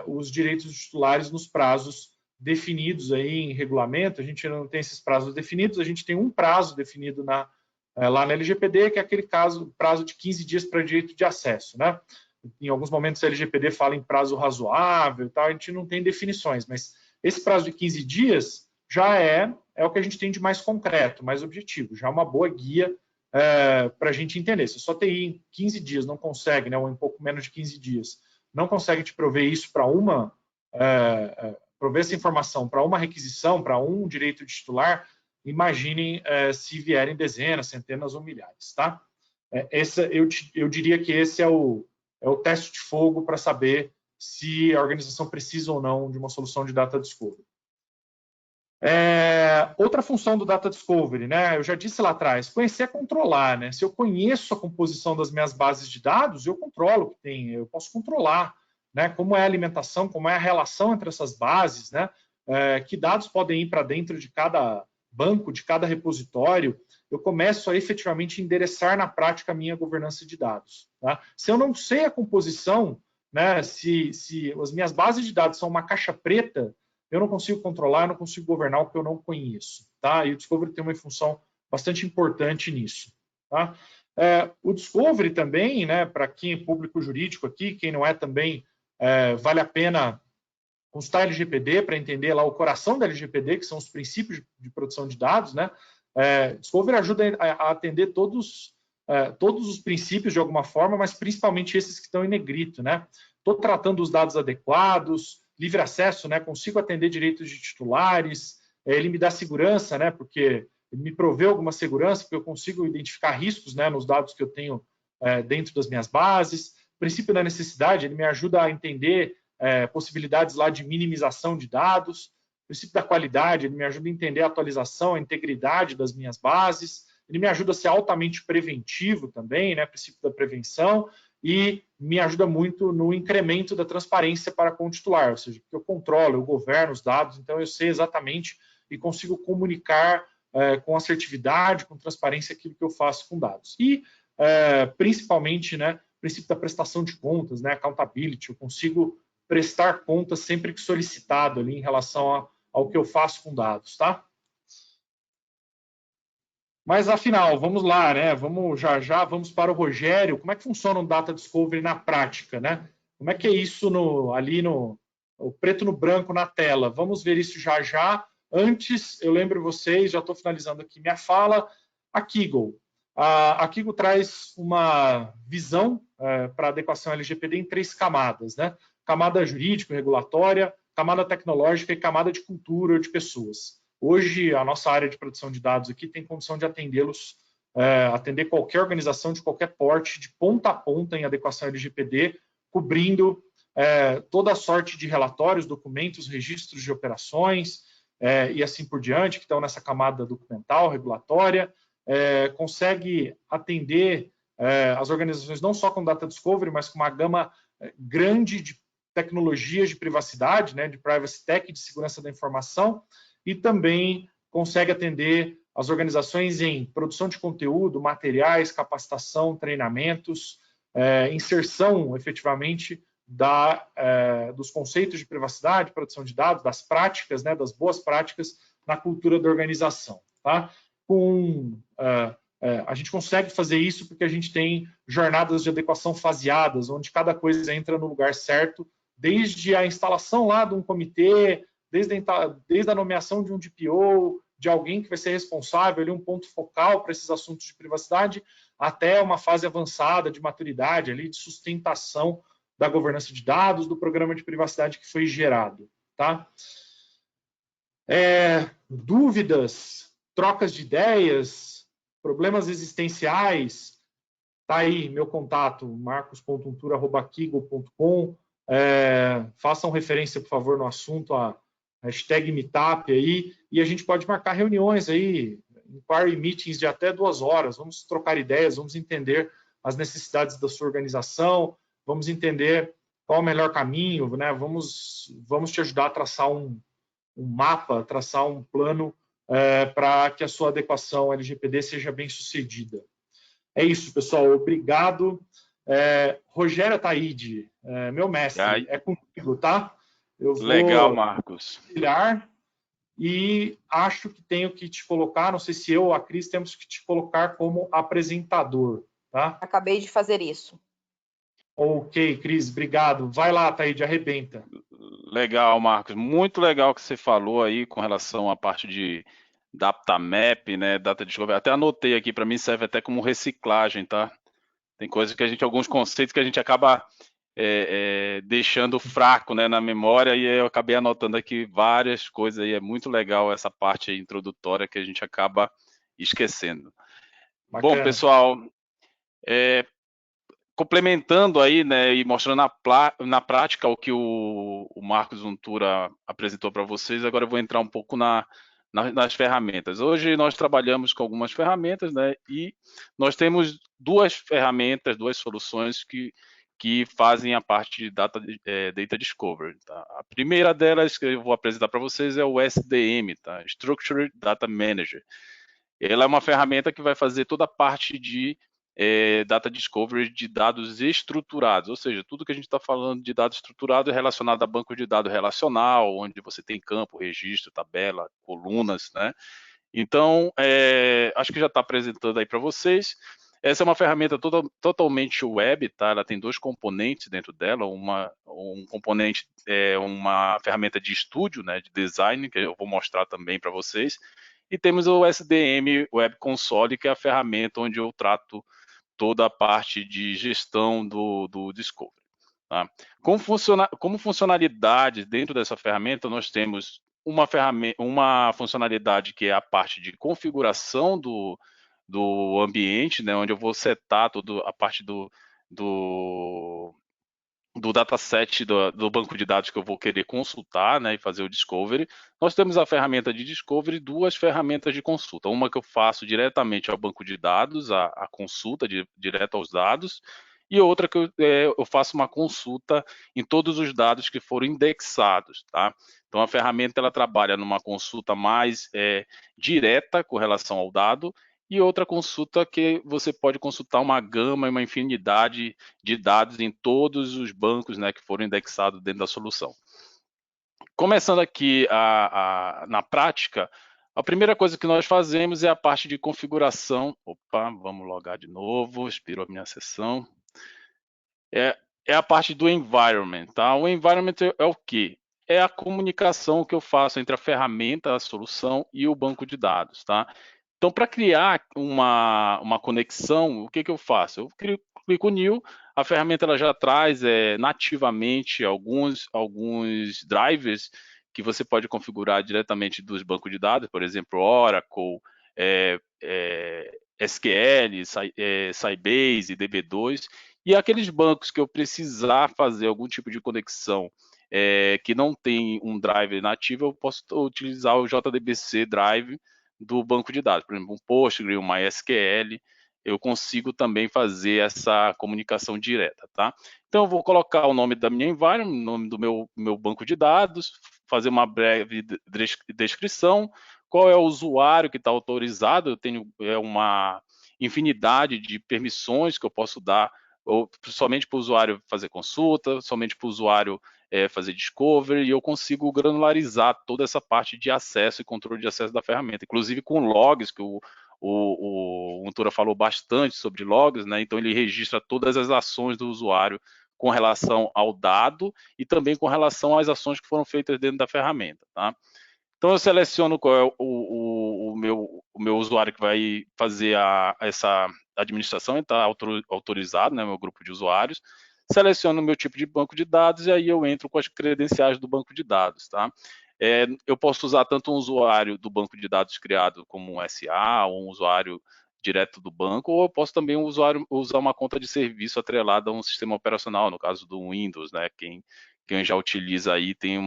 os direitos dos titulares nos prazos definidos aí em regulamento. A gente ainda não tem esses prazos definidos, a gente tem um prazo definido lá na LGPD, que é aquele prazo de 15 dias para direito de acesso, né? Em alguns momentos a LGPD fala em prazo razoável e tal, a gente não tem definições, mas esse prazo de 15 dias já é o que a gente tem de mais concreto, mais objetivo, já é uma boa guia para a gente entender. Se a sua TI em 15 dias não consegue, né, ou em pouco menos de 15 dias, não consegue te prover isso para prover essa informação para uma requisição, para um direito de titular, imaginem se vierem dezenas, centenas ou milhares, tá? Eu diria que esse é o teste de fogo para saber se a organização precisa ou não de uma solução de Data Discovery. Outra função do Data Discovery, né? Eu já disse lá atrás, conhecer é controlar, né? Se eu conheço a composição das minhas bases de dados, eu controlo o que tem, eu posso controlar, né? Como é a alimentação, como é a relação entre essas bases, né? Que dados podem ir para dentro de cada banco, de cada repositório. Eu começo a efetivamente endereçar na prática a minha governança de dados, tá? Se eu não sei a composição, né? Se as minhas bases de dados são uma caixa preta, eu não consigo controlar, eu não consigo governar o que eu não conheço, tá? E o Discovery tem uma função bastante importante nisso, tá? O Discovery também, né, para quem é público jurídico aqui, quem não é também, vale a pena consultar a LGPD para entender lá o coração da LGPD, que são os princípios de produção de dados, né? Discovery ajuda a atender todos os princípios de alguma forma, mas principalmente esses que estão em negrito, né? Estou tratando os dados adequados, livre acesso, né? Consigo atender direitos de titulares, ele me dá segurança, né? Porque ele me proveu alguma segurança, porque eu consigo identificar riscos, né, nos dados que eu tenho dentro das minhas bases. O princípio da necessidade, ele me ajuda a entender possibilidades lá de minimização de dados. O princípio da qualidade, ele me ajuda a entender a atualização, a integridade das minhas bases. Ele me ajuda a ser altamente preventivo também, né? Princípio da prevenção. e me ajuda muito no incremento da transparência para com o titular, ou seja, porque eu controlo, eu governo os dados, então eu sei exatamente e consigo comunicar com assertividade, com transparência aquilo que eu faço com dados. E, principalmente, né, o princípio da prestação de contas, né, accountability, eu consigo prestar contas sempre que solicitado ali em relação ao que eu faço com dados, tá? Mas afinal, vamos lá, né? Vamos vamos para o Rogério. Como é que funciona o Data Discovery na prática, né? Como é que é isso ali no o preto no branco na tela? Vamos ver isso já. Antes, eu lembro vocês, já estou finalizando aqui minha fala, a Kaggle. A Kaggle traz uma visão para adequação LGPD em 3 camadas, né? Camada jurídico-regulatória, camada tecnológica e camada de cultura ou de pessoas. Hoje, a nossa área de produção de dados aqui tem condição de atendê-los, atender qualquer organização de qualquer porte, de ponta a ponta em adequação LGPD, cobrindo toda a sorte de relatórios, documentos, registros de operações e assim por diante, que estão nessa camada documental, regulatória, consegue atender as organizações não só com Data Discovery, mas com uma gama grande de tecnologias de privacidade, né, de Privacy Tech, de segurança da informação, e também consegue atender as organizações em produção de conteúdo, materiais, capacitação, treinamentos, inserção, efetivamente, dos conceitos de privacidade, produção de dados, das práticas, né, das boas práticas na cultura da organização. Tá? A gente consegue fazer isso porque a gente tem jornadas de adequação faseadas, onde cada coisa entra no lugar certo, desde a instalação lá de um comitê, desde a nomeação de um DPO, de alguém que vai ser responsável, ali, um ponto focal para esses assuntos de privacidade, até uma fase avançada de maturidade, ali, de sustentação da governança de dados, do programa de privacidade que foi gerado. Tá? Dúvidas, trocas de ideias, problemas existenciais, tá aí meu contato, marcos.untura@kaggle.com. Façam referência, por favor, no assunto, a hashtag Meetup aí, e a gente pode marcar reuniões aí, inquiry meetings de até 2 horas, vamos trocar ideias, vamos entender as necessidades da sua organização, vamos entender qual é o melhor caminho, né? Vamos te ajudar a traçar um mapa, traçar um plano para que a sua adequação LGPD seja bem sucedida. É isso, pessoal. Obrigado. Rogério Ataíde, meu mestre, é contigo, tá? Eu vou Legal, Marcos. tirar e acho que tenho que te colocar, não sei se eu ou a Cris temos que te colocar como apresentador, tá? Acabei de fazer isso. Ok, Cris, obrigado. Vai lá, Ataíde, arrebenta. Legal, Marcos. Muito legal que você falou aí com relação à parte de Data Map, né, Data Discovery. Até anotei aqui, para mim serve até como reciclagem, tá? Tem coisas que alguns conceitos que a gente acaba deixando fraco, né, na memória, e eu acabei anotando aqui várias coisas aí. É muito legal essa parte aí introdutória que a gente acaba esquecendo. Bacana. Bom, pessoal, complementando aí, né, e mostrando na prática o que o Marcos Untura apresentou para vocês, agora eu vou entrar um pouco nas ferramentas. Hoje nós trabalhamos com algumas ferramentas, né, e nós temos 2 ferramentas, 2 soluções que fazem a parte de Data Discovery. Tá? A primeira delas que eu vou apresentar para vocês é o SDM, tá? Structured Data Manager. Ela é uma ferramenta que vai fazer toda a parte de Data Discovery de dados estruturados, ou seja, tudo que a gente está falando de dado estruturado é relacionado a banco de dados relacional, onde você tem campo, registro, tabela, colunas, né? Então, acho que já está apresentando aí para vocês. Essa é uma ferramenta totalmente web, tá? Ela tem 2 componentes dentro dela. Um componente é uma ferramenta de estúdio, né, de design, que eu vou mostrar também para vocês. E temos o SDM Web Console, que é a ferramenta onde eu trato toda a parte de gestão do Discovery. Tá? Como funcionalidade dentro dessa ferramenta, nós temos uma funcionalidade que é a parte de configuração do ambiente, né, onde eu vou setar toda a parte do dataset do banco de dados que eu vou querer consultar, né, e fazer o discovery. Nós temos a ferramenta de discovery, 2 ferramentas de consulta. Uma que eu faço diretamente ao banco de dados, a consulta direto aos dados, e outra que eu faço uma consulta em todos os dados que foram indexados, tá? Então, a ferramenta ela trabalha numa consulta mais direta com relação ao dado, e outra consulta que você pode consultar uma gama e uma infinidade de dados em todos os bancos, né, que foram indexados dentro da solução. Começando aqui na prática, a primeira coisa que nós fazemos é a parte de configuração. Opa, vamos logar de novo, expirou a minha sessão. É a parte do environment, tá? O environment é o quê? É a comunicação que eu faço entre a ferramenta, a solução e o banco de dados, tá? Então, para criar uma conexão, o que eu faço? Eu clico New, a ferramenta ela já traz nativamente alguns drivers que você pode configurar diretamente dos bancos de dados, por exemplo, Oracle, SQL, Sybase, DB2, e aqueles bancos que eu precisar fazer algum tipo de conexão que não tem um driver nativo, eu posso utilizar o JDBC Drive do banco de dados, por exemplo, um Postgre, um MySQL, eu consigo também fazer essa comunicação direta, tá? Então, eu vou colocar o nome da minha environment, o nome do meu banco de dados, fazer uma breve descrição, qual é o usuário que está autorizado, eu tenho uma infinidade de permissões que eu posso dar, ou somente para o usuário fazer consulta, somente para o usuário fazer discovery, e eu consigo granularizar toda essa parte de acesso e controle de acesso da ferramenta, inclusive com logs, que o Untura falou bastante sobre logs, né? Então ele registra todas as ações do usuário com relação ao dado e também com relação às ações que foram feitas dentro da ferramenta, tá? Então eu seleciono qual é o meu usuário que vai fazer essa administração, está autorizado, né, meu grupo de usuários, seleciono o meu tipo de banco de dados e aí eu entro com as credenciais do banco de dados, tá? Eu posso usar tanto um usuário do banco de dados criado como um SA, ou um usuário direto do banco, ou eu posso também usar uma conta de serviço atrelada a um sistema operacional, no caso do Windows, né? Quem já utiliza aí tem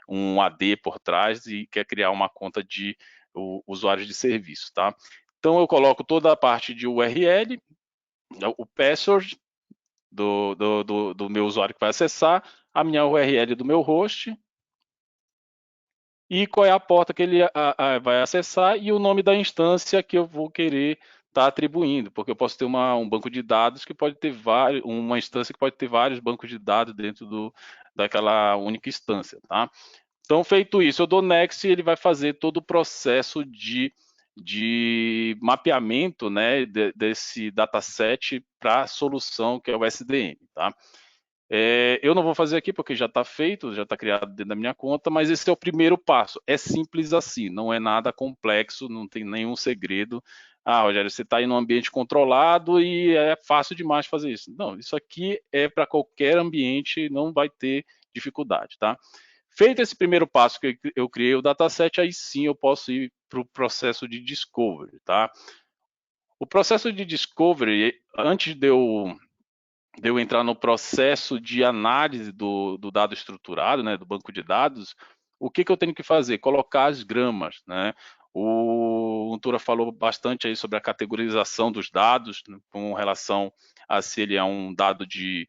um AD por trás e quer criar uma conta de usuários de serviço, tá? Então eu coloco toda a parte de URL, o password do meu usuário que vai acessar, a minha URL do meu host e qual é a porta que ele vai acessar e o nome da instância que eu vou querer estar atribuindo, porque eu posso ter um banco de dados que pode ter uma instância que pode ter vários bancos de dados dentro daquela única instância, tá? Então, feito isso, eu dou next e ele vai fazer todo o processo de mapeamento, né, desse dataset para a solução que é o SDM, tá? Eu não vou fazer aqui porque já está feito, já está criado dentro da minha conta, mas esse é o primeiro passo. É simples assim, não é nada complexo, não tem nenhum segredo. Ah, Rogério, você está aí num ambiente controlado e é fácil demais fazer isso. Não, isso aqui é para qualquer ambiente, não vai ter dificuldade, tá? Feito esse primeiro passo que eu criei o dataset, aí sim eu posso ir para o processo de discovery, tá? O processo de discovery, antes de eu entrar no processo de análise do dado estruturado, né, do banco de dados, o que eu tenho que fazer? Colocar as gramas, né? O Untura falou bastante aí sobre a categorização dos dados, né, com relação a se ele é um dado de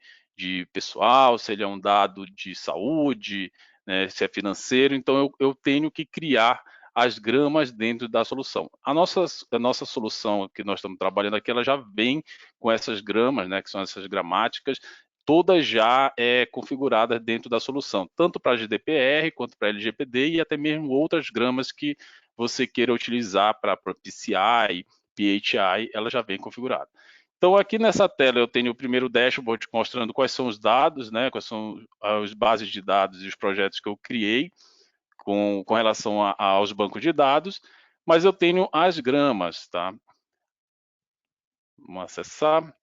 pessoal, se ele é um dado de saúde, né, se é financeiro. Então, eu tenho que criar as gramas dentro da solução. A nossa solução que nós estamos trabalhando aqui, ela já vem com essas gramas, né, que são essas gramáticas, todas já configuradas dentro da solução, tanto para GDPR quanto para LGPD e até mesmo outras gramas que você queira utilizar para PCI, PHI, ela já vem configurada. Então, aqui nessa tela eu tenho o primeiro dashboard mostrando quais são os dados, né, quais são as bases de dados e os projetos que eu criei com relação aos bancos de dados, mas eu tenho as gramas, tá? Vamos acessar.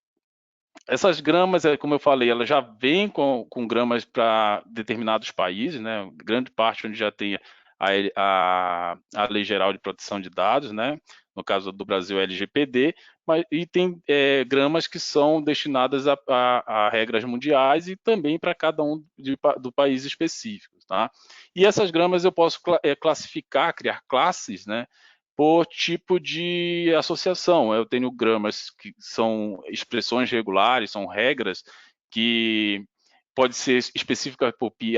Essas gramas, como eu falei, ela já vem com gramas para determinados países, né? Grande parte onde já tem a Lei Geral de Proteção de Dados, né? No caso do Brasil, LGPD, e tem gramas que são destinadas a regras mundiais e também para cada um do país específico, tá? E essas gramas eu posso classificar, criar classes, né? por tipo de associação. Eu tenho gramas que são expressões regulares, são regras que pode ser específicas por PII,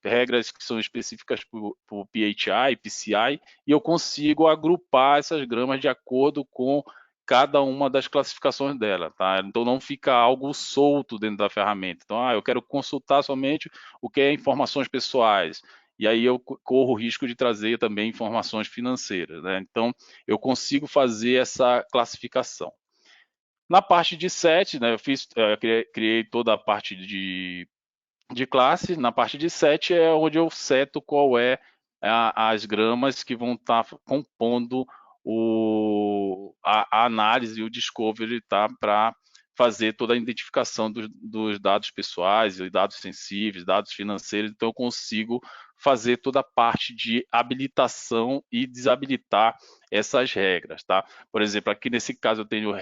regras que são específicas por PHI, PCI, e eu consigo agrupar essas gramas de acordo com cada uma das classificações dela, tá? Então não fica algo solto dentro da ferramenta. Então, eu quero consultar somente o que é informações pessoais, e aí eu corro o risco de trazer também informações financeiras, né? Então eu consigo fazer essa classificação. Na parte de set, né, criei toda a parte de classe. Na parte de set é onde eu seto qual é as gramas que vão estar compondo a análise e o discovery, tá, para fazer toda a identificação dos dados pessoais, dados sensíveis, dados financeiros. Então eu consigo fazer toda a parte de habilitação e desabilitar essas regras, tá? Por exemplo, aqui nesse caso eu tenho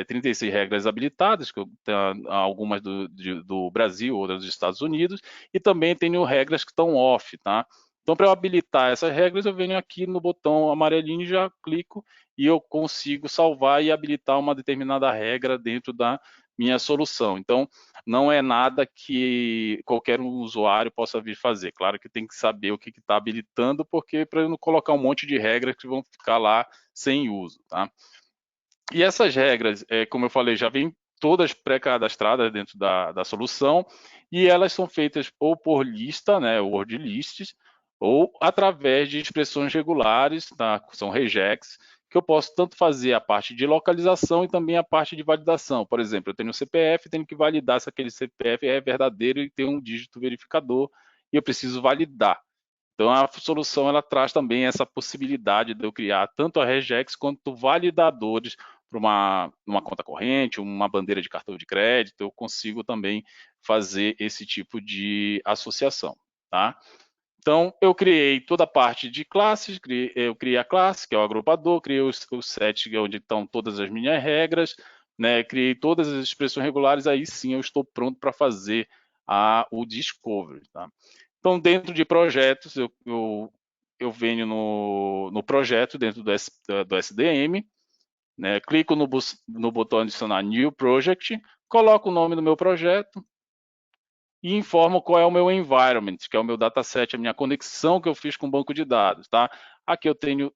36 regras habilitadas, que eu tenho algumas do Brasil, outras dos Estados Unidos, e também tenho regras que estão off, tá? Então, para eu habilitar essas regras, eu venho aqui no botão amarelinho, já clico e eu consigo salvar e habilitar uma determinada regra dentro da minha solução. Então, não é nada que qualquer usuário possa vir fazer. Claro que tem que saber o que está habilitando, porque para eu não colocar um monte de regras que vão ficar lá sem uso, tá? E essas regras, como eu falei, já vêm todas pré-cadastradas dentro da solução, e elas são feitas ou por lista, né, word lists, ou através de expressões regulares, tá, são regex, que eu posso tanto fazer a parte de localização e também a parte de validação. Por exemplo, eu tenho um CPF, tenho que validar se aquele CPF é verdadeiro e tem um dígito verificador, e eu preciso validar. Então, a solução ela traz também essa possibilidade de eu criar tanto a regex quanto validadores para uma conta corrente, uma bandeira de cartão de crédito. Eu consigo também fazer esse tipo de associação, tá? Então, eu criei toda a parte de classes, eu criei a classe, que é o agrupador, criei o set, que é onde estão todas as minhas regras, né? Criei todas as expressões regulares, aí sim eu estou pronto para fazer o discovery, tá? Então, dentro de projetos, eu venho no projeto dentro do SDM, né? Clico no botão adicionar New Project, coloco o nome do meu projeto e informo qual é o meu environment, que é o meu dataset, a minha conexão que eu fiz com o banco de dados, tá? Aqui eu tenho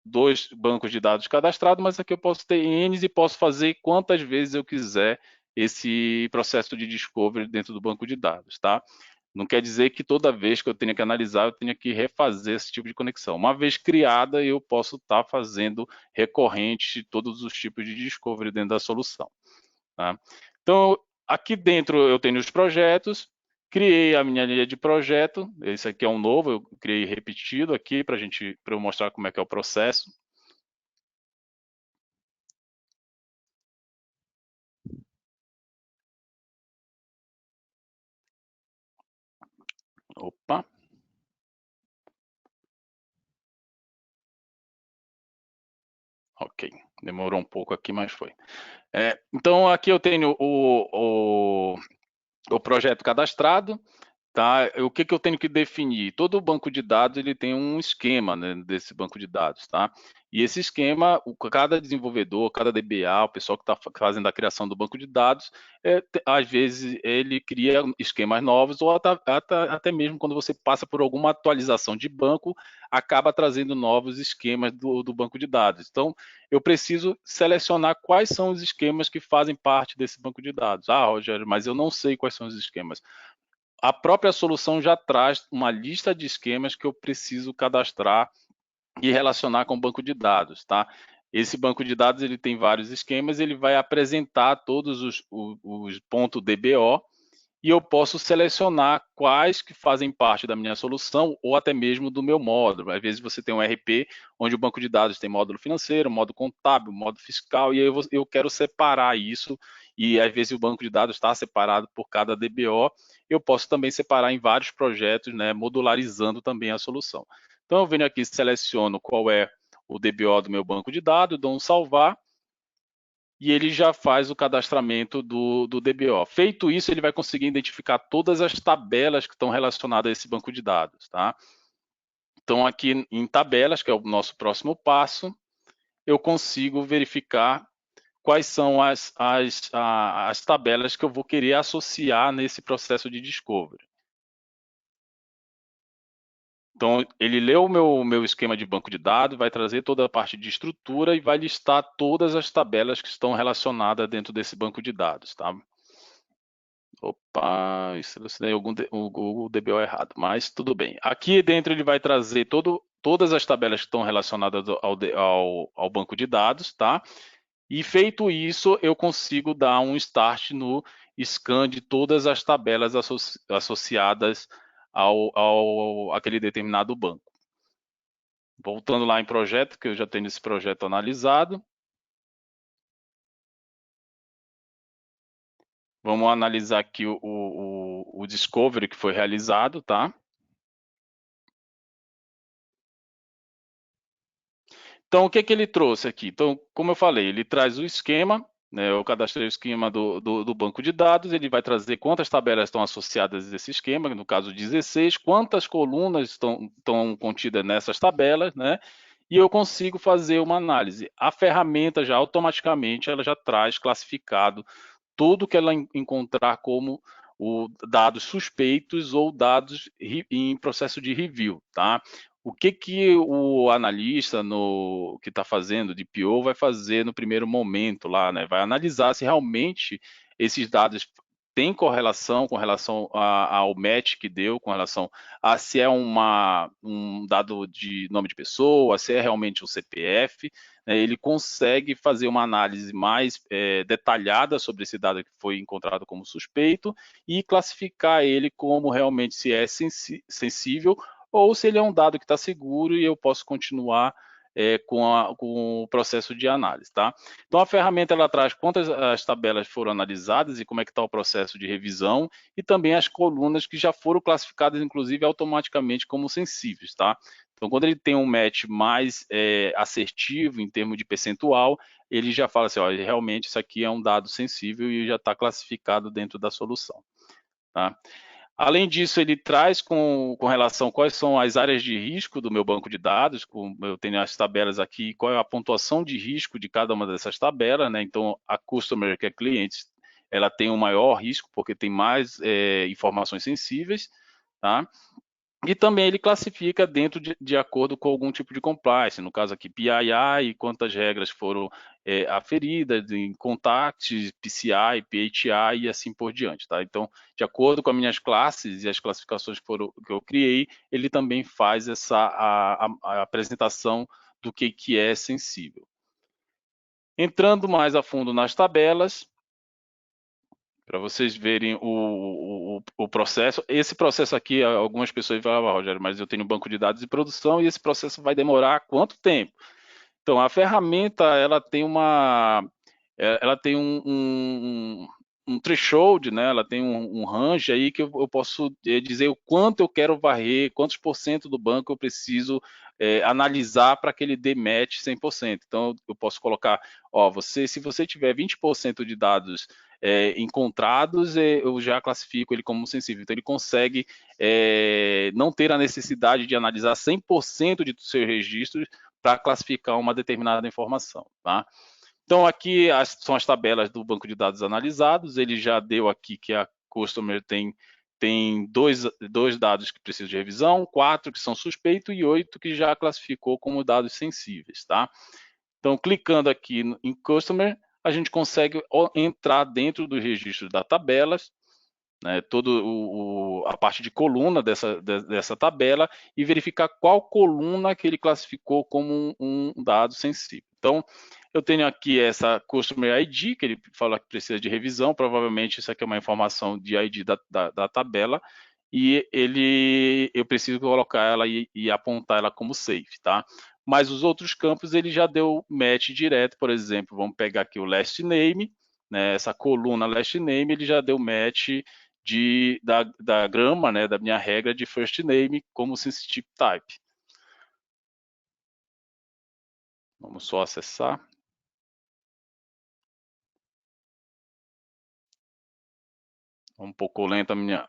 2 bancos de dados cadastrados, mas aqui eu posso ter N e posso fazer quantas vezes eu quiser esse processo de discovery dentro do banco de dados, tá? Não quer dizer que toda vez que eu tenha que analisar, eu tenha que refazer esse tipo de conexão. Uma vez criada, eu posso estar fazendo recorrente todos os tipos de discovery dentro da solução, tá? Então, aqui dentro eu tenho os projetos, criei a minha linha de projeto. Esse aqui é um novo, eu criei repetido aqui para eu mostrar como é que é o processo. Opa. Ok, demorou um pouco aqui, mas foi. Então, aqui eu tenho o projeto cadastrado, tá? O que eu tenho que definir? Todo banco de dados ele tem um esquema, né, desse banco de dados, tá? E esse esquema, cada desenvolvedor, cada DBA, o pessoal que está fazendo a criação do banco de dados, às vezes ele cria esquemas novos, ou até mesmo quando você passa por alguma atualização de banco, acaba trazendo novos esquemas do banco de dados. Então, eu preciso selecionar quais são os esquemas que fazem parte desse banco de dados. Ah, Rogério, mas eu não sei quais são os esquemas. A própria solução já traz uma lista de esquemas que eu preciso cadastrar e relacionar com o banco de dados, tá? Esse banco de dados ele tem vários esquemas, ele vai apresentar todos os pontos DBO, e eu posso selecionar quais que fazem parte da minha solução ou até mesmo do meu módulo. Às vezes você tem um RP onde o banco de dados tem módulo financeiro, módulo contábil, módulo fiscal, e eu quero separar isso, e às vezes o banco de dados está separado por cada DBO. Eu posso também separar em vários projetos, né, modularizando também a solução. Então eu venho aqui, seleciono qual é o DBO do meu banco de dados, dou um salvar, e ele já faz o cadastramento do DBO. Feito isso, ele vai conseguir identificar todas as tabelas que estão relacionadas a esse banco de dados, tá? Então, aqui em tabelas, que é o nosso próximo passo, eu consigo verificar quais são as tabelas que eu vou querer associar nesse processo de discovery. Então, ele leu o meu esquema de banco de dados, vai trazer toda a parte de estrutura e vai listar todas as tabelas que estão relacionadas dentro desse banco de dados, tá? Opa, isso o Google DBO errado, mas tudo bem. Aqui dentro ele vai trazer todas as tabelas que estão relacionadas ao banco de dados, tá? E feito isso, eu consigo dar um start no scan de todas as tabelas associadas aquele determinado banco. Voltando lá em projeto, que eu já tenho esse projeto analisado. Vamos analisar aqui o discovery que foi realizado, tá? Então, o que ele trouxe aqui? Então, como eu falei, ele traz o esquema, né? Eu cadastrei o esquema do banco de dados, ele vai trazer quantas tabelas estão associadas a esse esquema, no caso 16, quantas colunas estão contidas nessas tabelas, né? E eu consigo fazer uma análise. A ferramenta já automaticamente ela já traz classificado tudo que ela encontrar como dados suspeitos ou dados em processo de review, tá? O que o analista que está fazendo de PO vai fazer no primeiro momento lá, né? Vai analisar se realmente esses dados têm correlação com relação ao match que deu, com relação a se é um dado de nome de pessoa, se é realmente um CPF, né? Ele consegue fazer uma análise mais detalhada sobre esse dado que foi encontrado como suspeito e classificar ele como realmente se é sensível ou se ele é um dado que está seguro e eu posso continuar com o processo de análise, tá? Então a ferramenta ela traz quantas as tabelas foram analisadas e como é que está o processo de revisão e também as colunas que já foram classificadas, inclusive automaticamente como sensíveis, tá? Então quando ele tem um match mais assertivo em termos de percentual, ele já fala assim, ó, realmente isso aqui é um dado sensível e já está classificado dentro da solução, tá? Além disso, ele traz com relação a quais são as áreas de risco do meu banco de dados, eu tenho as tabelas aqui, qual é a pontuação de risco de cada uma dessas tabelas, né? Então, a customer, que é cliente, ela tem um maior risco, porque tem mais informações sensíveis, tá? E também ele classifica dentro de acordo com algum tipo de compliance, no caso aqui PII, e quantas regras foram aferidas, em contact, PCI, PHI e assim por diante, tá? Então, de acordo com as minhas classes e as classificações que eu criei, ele também faz a apresentação do que é sensível. Entrando mais a fundo nas tabelas, para vocês verem o processo. Esse processo aqui, algumas pessoas falam, Rogério, mas eu tenho um banco de dados de produção e esse processo vai demorar quanto tempo? Então, a ferramenta, ela tem um threshold, né? Ela tem um range aí que eu posso dizer o quanto eu quero varrer, quantos por cento do banco eu preciso analisar para que ele dê match 100%. Então, eu posso colocar, ó, se você tiver 20% de dados encontrados, eu já classifico ele como sensível. Então, ele consegue não ter a necessidade de analisar 100% de seus registros para classificar uma determinada informação, tá? Então, aqui são as tabelas do banco de dados analisados. Ele já deu aqui que a Customer tem dois dados que precisam de revisão, 4 que são suspeitos e 8 que já classificou como dados sensíveis, tá? Então, clicando aqui em Customer, a gente consegue entrar dentro dos registros da tabelas, né, toda a parte de coluna dessa tabela e verificar qual coluna que ele classificou como um dado sensível. Então, eu tenho aqui essa Customer ID, que ele fala que precisa de revisão, provavelmente isso aqui é uma informação de ID da tabela, e eu preciso colocar ela e apontar ela como safe, tá? Mas os outros campos ele já deu match direto, por exemplo, vamos pegar aqui o last name, né, essa coluna last name, ele já deu match da grama, né, da minha regra de first name como sensitive type. Vamos só acessar. Um pouco lenta a minha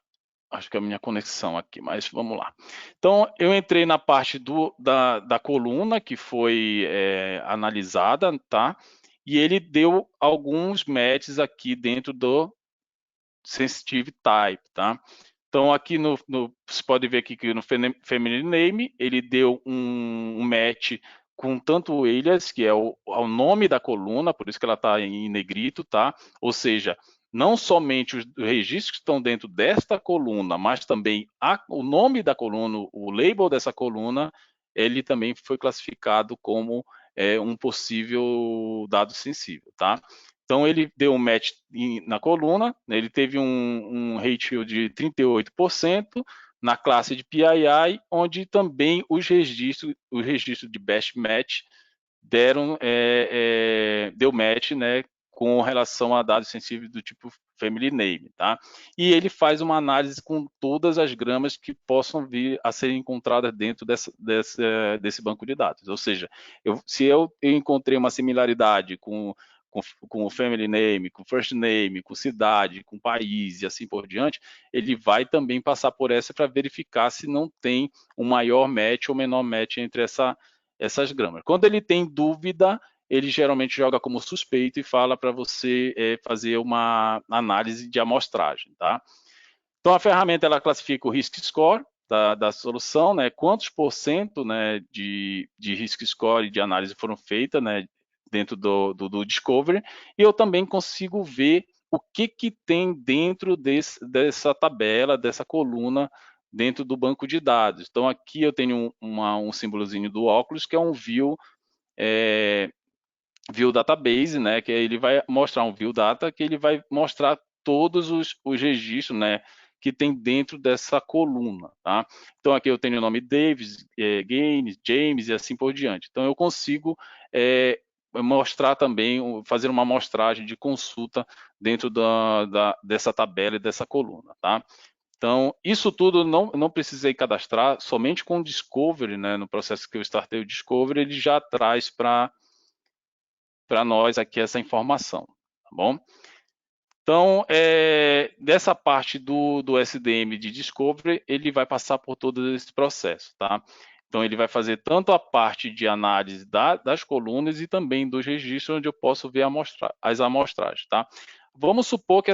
Acho que é a minha conexão aqui, mas vamos lá. Então, eu entrei na parte da coluna que foi analisada, tá? E ele deu alguns matches aqui dentro do sensitive type, tá? Então, aqui você pode ver aqui que no Family Name, ele deu um match com tanto o alias, que é o nome da coluna, por isso que ela está em negrito, tá? Ou seja, não somente os registros que estão dentro desta coluna, mas também o nome da coluna, o label dessa coluna, ele também foi classificado como um possível dado sensível, tá? Então, ele deu um match na coluna, né, ele teve um ratio de 38% na classe de PII, onde também os registros de best match deu match, né, com relação a dados sensíveis do tipo family name, tá? E ele faz uma análise com todas as gramas que possam vir a ser encontradas dentro desse banco de dados. Ou seja, se eu encontrei uma similaridade com o family name, com first name, com cidade, com país e assim por diante, ele vai também passar por essa para verificar se não tem um maior match ou menor match entre essas gramas. Quando ele tem dúvida, ele geralmente joga como suspeito e fala para você fazer uma análise de amostragem, tá? Então, a ferramenta ela classifica o risk score da solução, né? Quantos por cento, né, de risk score e de análise foram feitas, né, dentro do Discovery, e eu também consigo ver o que tem dentro dessa tabela, dessa coluna, dentro do banco de dados. Então, aqui eu tenho um símbolozinho do óculos, que é um view database, né, que ele vai mostrar um view data, que ele vai mostrar todos os registros, né, que tem dentro dessa coluna, tá? Então aqui eu tenho o nome Davis, Gaines, James e assim por diante. Então eu consigo mostrar também, fazer uma amostragem de consulta dentro dessa tabela e dessa coluna, tá? Então, isso tudo não precisei cadastrar, somente com o Discovery, né, no processo que eu startei o Discovery, ele já traz para nós aqui essa informação, tá bom? Então, dessa parte do SDM de Discovery, ele vai passar por todo esse processo, tá? Então, ele vai fazer tanto a parte de análise das colunas e também dos registros, onde eu posso ver as amostragens, tá? Vamos supor que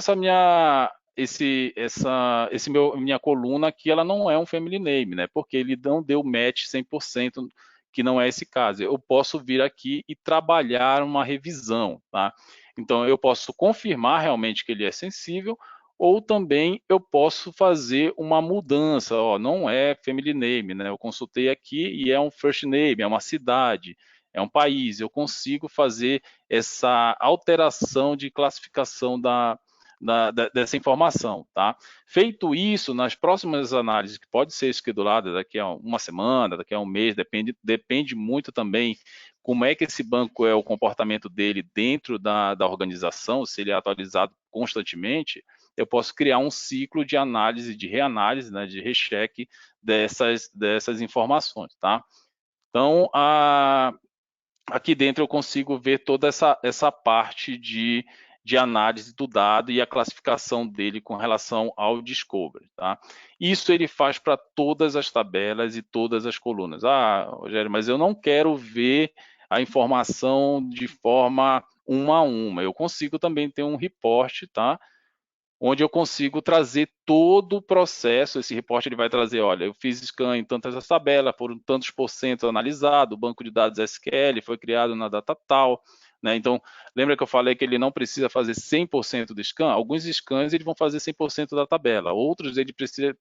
minha coluna aqui, ela não é um family name, né? Porque ele não deu match 100%, que não é esse caso. Eu posso vir aqui e trabalhar uma revisão, tá? Então, eu posso confirmar realmente que ele é sensível, ou também eu posso fazer uma mudança, ó, não é family name, né? Eu consultei aqui e é um first name, é uma cidade, é um país. Eu consigo fazer essa alteração de classificação dessa informação, tá? Feito isso, nas próximas análises, que pode ser esquedulada daqui a uma semana, daqui a um mês, depende muito também como é que esse banco é o comportamento dele dentro da organização, se ele é atualizado constantemente, eu posso criar um ciclo de análise, de reanálise, né, de recheck dessas informações, tá? Então, aqui dentro eu consigo ver toda essa parte de análise do dado e a classificação dele com relação ao Discovery, tá? Isso ele faz para todas as tabelas e todas as colunas. Ah, Rogério, mas eu não quero ver a informação de forma uma a uma. Eu consigo também ter um report, tá? Onde eu consigo trazer todo o processo. Esse reporte ele vai trazer, olha, eu fiz scan em tantas tabelas, foram tantos por cento analisado, o banco de dados SQL foi criado na data tal, né? Então, lembra que eu falei que ele não precisa fazer 100% do scan? Alguns scans ele vão fazer 100% da tabela, outros ele precisa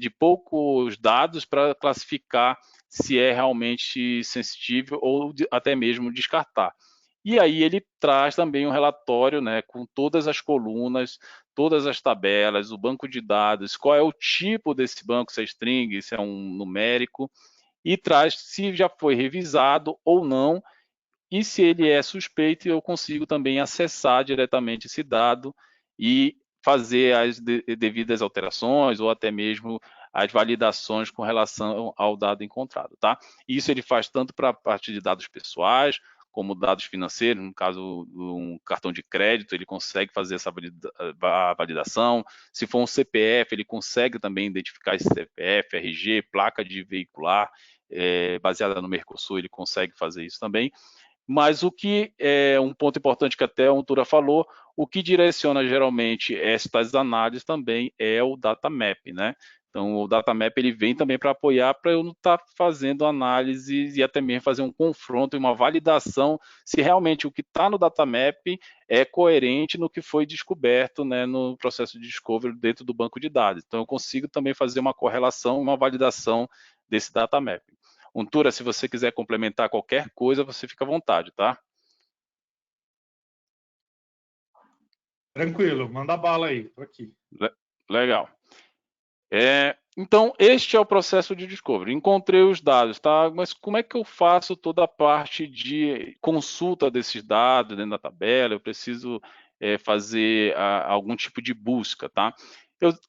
de poucos dados para classificar se é realmente sensível ou até mesmo descartar. E aí ele traz também um relatório, né, com todas as colunas, todas as tabelas, o banco de dados, qual é o tipo desse banco, se é string, se é um numérico, e traz se já foi revisado ou não, e se ele é suspeito, eu consigo também acessar diretamente esse dado e fazer as devidas alterações ou até mesmo as validações com relação ao dado encontrado, tá? Isso ele faz tanto para a parte de dados pessoais, como dados financeiros, no caso um cartão de crédito, ele consegue fazer essa validação. Se for um CPF, ele consegue também identificar esse CPF, RG, placa de veicular, baseada no Mercosul, ele consegue fazer isso também. Mas o que é um ponto importante que até a Untura falou, o que direciona geralmente estas análises também é o data map, né? Então, o data map ele vem também para apoiar, para eu não estar fazendo análise e até mesmo fazer um confronto e uma validação se realmente o que está no data map é coerente no que foi descoberto, né, no processo de discovery dentro do banco de dados. Então, eu consigo também fazer uma correlação, uma validação desse data map. Untura, se você quiser complementar qualquer coisa, você fica à vontade, tá? Tranquilo, manda bala aí, tô aqui. Legal. Então, este é o processo de discovery. Encontrei os dados, tá? Mas como é que eu faço toda a parte de consulta desses dados dentro da tabela? Eu preciso fazer algum tipo de busca, tá?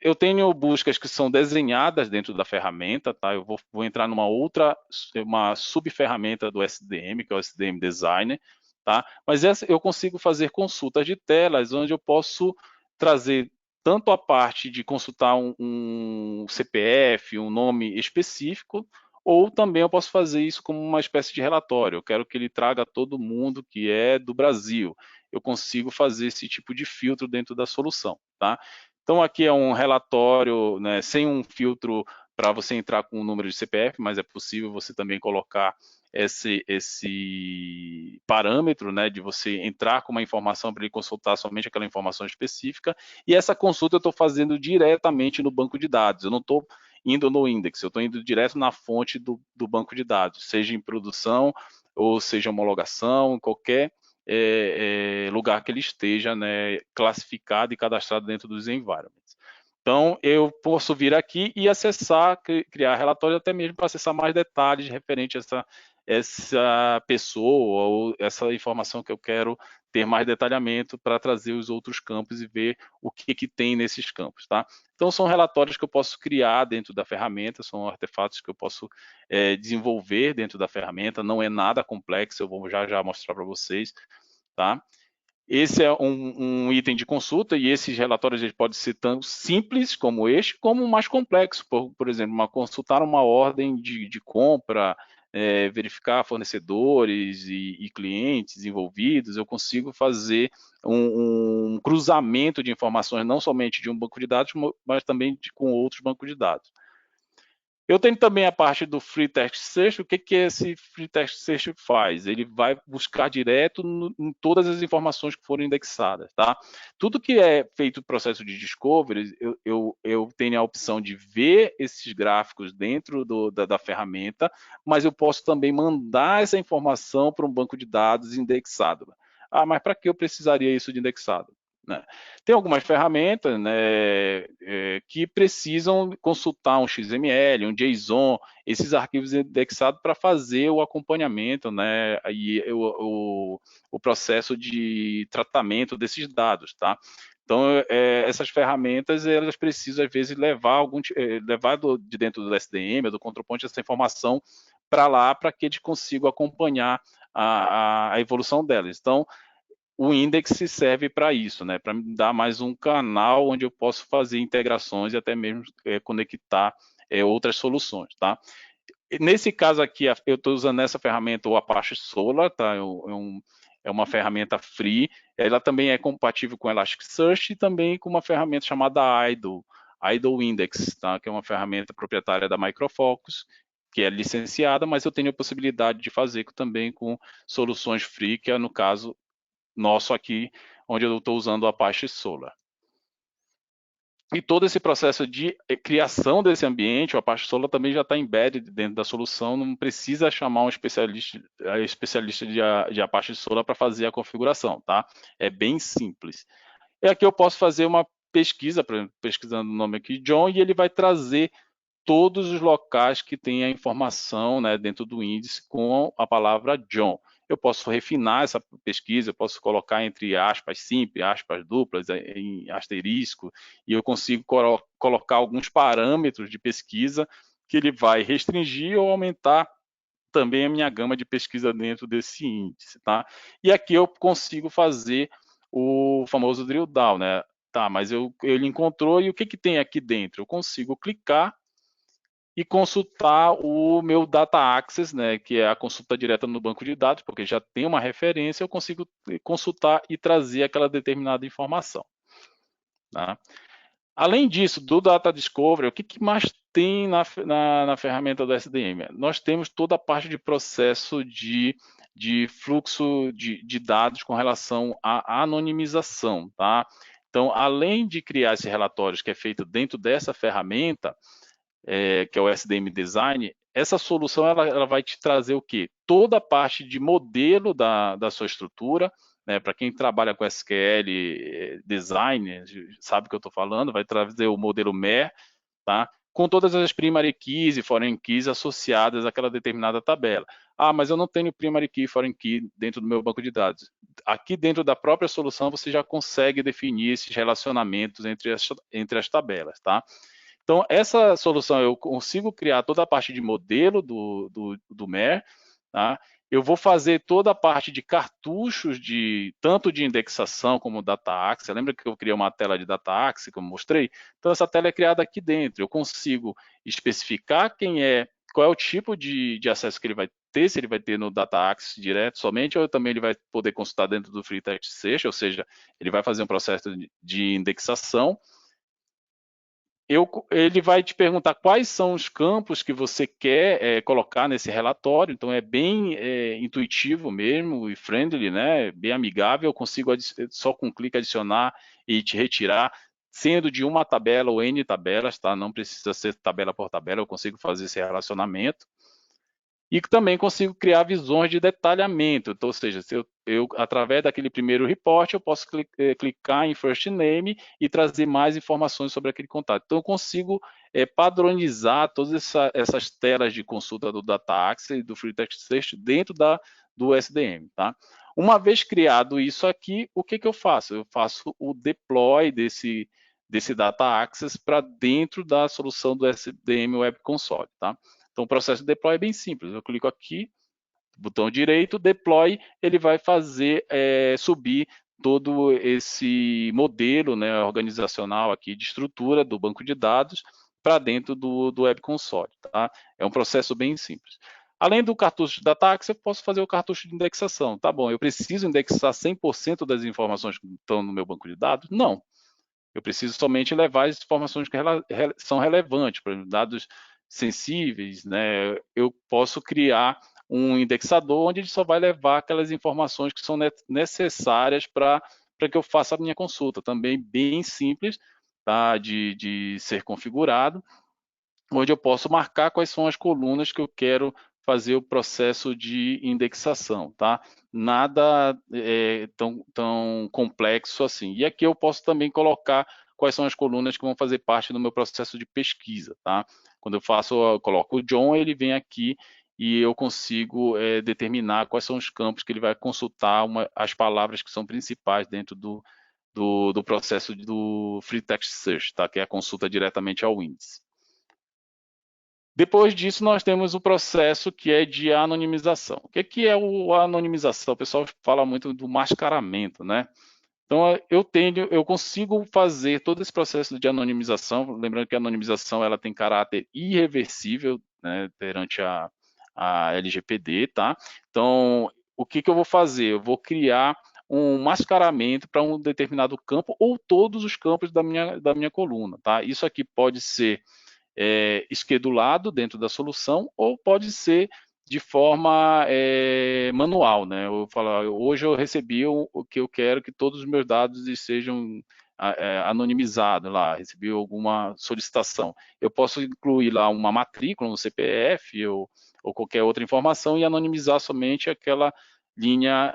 Eu tenho buscas que são desenhadas dentro da ferramenta, tá? Eu vou entrar numa outra, uma subferramenta do SDM, que é o SDM Designer, tá? Mas eu consigo fazer consultas de telas, onde eu posso trazer tanto a parte de consultar um CPF, um nome específico, ou também eu posso fazer isso como uma espécie de relatório. Eu quero que ele traga todo mundo que é do Brasil. Eu consigo fazer esse tipo de filtro dentro da solução, tá? Então aqui é um relatório, né, sem um filtro para você entrar com o número de CPF, mas é possível você também colocar esse parâmetro, né, de você entrar com uma informação para ele consultar somente aquela informação específica, e essa consulta eu estou fazendo diretamente no banco de dados, eu não estou indo no index, eu estou indo direto na fonte do banco de dados, seja em produção ou seja homologação, qualquer lugar que ele esteja, né, classificado e cadastrado dentro dos environments. Então, eu posso vir aqui e acessar, criar relatório até mesmo para acessar mais detalhes referente a essa pessoa ou essa informação que eu quero ter mais detalhamento para trazer os outros campos e ver o que tem nesses campos, tá? Então, são relatórios que eu posso criar dentro da ferramenta, são artefatos que eu posso desenvolver dentro da ferramenta, não é nada complexo, eu vou já mostrar para vocês, tá? Esse é um item de consulta e esses relatórios eles podem ser tão simples como este, como mais complexo. Por exemplo, consultar uma ordem de compra, verificar fornecedores e clientes envolvidos, eu consigo fazer um cruzamento de informações, não somente de um banco de dados, mas também com outros bancos de dados. Eu tenho também a parte do Free Text Search. O que esse Free Text Search faz? Ele vai buscar direto em todas as informações que foram indexadas, tá? Tudo que é feito no processo de discovery, eu tenho a opção de ver esses gráficos dentro da ferramenta, mas eu posso também mandar essa informação para um banco de dados indexado. Ah, mas para que eu precisaria isso de indexado? Né? Tem algumas ferramentas, né, que precisam consultar um XML, um JSON, esses arquivos indexados para fazer o acompanhamento, né, e o processo de tratamento desses dados, tá? Então, essas ferramentas, elas precisam, às vezes, levar de dentro do SDM, do control point, essa informação para lá, para que eles consigam acompanhar a evolução delas. Então, o index serve para isso, né? Para me dar mais um canal onde eu posso fazer integrações e até mesmo conectar outras soluções, tá? Nesse caso aqui, eu estou usando essa ferramenta, o Apache Solar, tá? É uma ferramenta free. Ela também é compatível com Elasticsearch e também com uma ferramenta chamada Idle Index, tá? Que é uma ferramenta proprietária da Micro Focus, que é licenciada, mas eu tenho a possibilidade de fazer também com soluções free, que é no caso nosso aqui, onde eu estou usando o Apache Solar. E todo esse processo de criação desse ambiente, o Apache Solar também já está embedded dentro da solução, não precisa chamar um especialista de Apache Solar para fazer a configuração, tá? É bem simples. E aqui eu posso fazer uma pesquisa, pesquisando o nome aqui, John, e ele vai trazer todos os locais que tem a informação, né, dentro do índice com a palavra John. Eu posso refinar essa pesquisa, eu posso colocar entre aspas simples, aspas duplas, em asterisco, e eu consigo colocar alguns parâmetros de pesquisa que ele vai restringir ou aumentar também a minha gama de pesquisa dentro desse índice, tá? E aqui eu consigo fazer o famoso drill down, né? Tá, mas ele encontrou e o que tem aqui dentro? Eu consigo clicar e consultar o meu Data Access, né, que é a consulta direta no banco de dados, porque já tem uma referência, eu consigo consultar e trazer aquela determinada informação. Tá? Além disso, do Data Discovery, o que mais tem na ferramenta do SDM? Nós temos toda a parte de processo de fluxo de dados com relação à anonimização. Tá? Então, além de criar esses relatórios que é feito dentro dessa ferramenta, que é o SDM Design, essa solução ela vai te trazer o quê? Toda a parte de modelo da sua estrutura, né? Para quem trabalha com SQL Design, sabe o que eu estou falando, vai trazer o modelo MER, tá? Com todas as primary keys e foreign keys associadas àquela determinada tabela. Ah, mas eu não tenho primary key e foreign key dentro do meu banco de dados. Aqui dentro da própria solução você já consegue definir esses relacionamentos entre as tabelas, tá? Então, essa solução eu consigo criar toda a parte de modelo do MER, tá? Eu vou fazer toda a parte de cartuchos tanto de indexação como Data Access. Lembra que eu criei uma tela de Data Access, como mostrei? Então, essa tela é criada aqui dentro. Eu consigo especificar qual é o tipo de acesso que ele vai ter, se ele vai ter no Data Access direto somente, ou também ele vai poder consultar dentro do Free Text Search, ou seja, ele vai fazer um processo de indexação. Ele vai te perguntar quais são os campos que você quer colocar nesse relatório, então é bem intuitivo mesmo e friendly, né? Bem amigável, eu consigo só com um clique adicionar e te retirar, sendo de uma tabela ou N tabelas, tá? Não precisa ser tabela por tabela, eu consigo fazer esse relacionamento. E também consigo criar visões de detalhamento, então, ou seja, se eu através daquele primeiro report, eu posso clicar em First Name e trazer mais informações sobre aquele contato. Então, eu consigo padronizar todas essas telas de consulta do Data Access e do Free Text Search dentro do SDM. Tá? Uma vez criado isso aqui, o que eu faço? Eu faço o deploy desse Data Access para dentro da solução do SDM Web Console. Tá? Então, o processo de deploy é bem simples. Eu clico aqui, botão direito, deploy, ele vai fazer subir todo esse modelo, né, organizacional aqui de estrutura do banco de dados para dentro do Web Console. Tá? É um processo bem simples. Além do cartucho de Data Access, eu posso fazer o cartucho de indexação. Tá bom, eu preciso indexar 100% das informações que estão no meu banco de dados? Não. Eu preciso somente levar as informações que são relevantes, por exemplo, dados sensíveis, né? Eu posso criar um indexador onde ele só vai levar aquelas informações que são necessárias para que eu faça a minha consulta. Também bem simples, tá? de ser configurado, onde eu posso marcar quais são as colunas que eu quero fazer o processo de indexação, tá? Nada tão complexo assim. E aqui eu posso também colocar quais são as colunas que vão fazer parte do meu processo de pesquisa, tá? Quando eu coloco o John, ele vem aqui e eu consigo determinar quais são os campos que ele vai consultar as palavras que são principais dentro do processo do Free Text Search, tá? Que é a consulta diretamente ao índice. Depois disso, nós temos o processo que é de anonimização. O que é a anonimização? O pessoal fala muito do mascaramento, né? Então, eu consigo fazer todo esse processo de anonimização, lembrando que a anonimização ela tem caráter irreversível, né, perante a LGPD, tá? Então, o que eu vou fazer? Eu vou criar um mascaramento para um determinado campo ou todos os campos da minha coluna, tá? Isso aqui pode ser esquedulado dentro da solução ou pode ser de forma manual, né? Eu falo, hoje eu recebi o que eu quero que todos os meus dados sejam anonimizados lá, recebi alguma solicitação. Eu posso incluir lá uma matrícula, um CPF ou qualquer outra informação e anonimizar somente aquela linha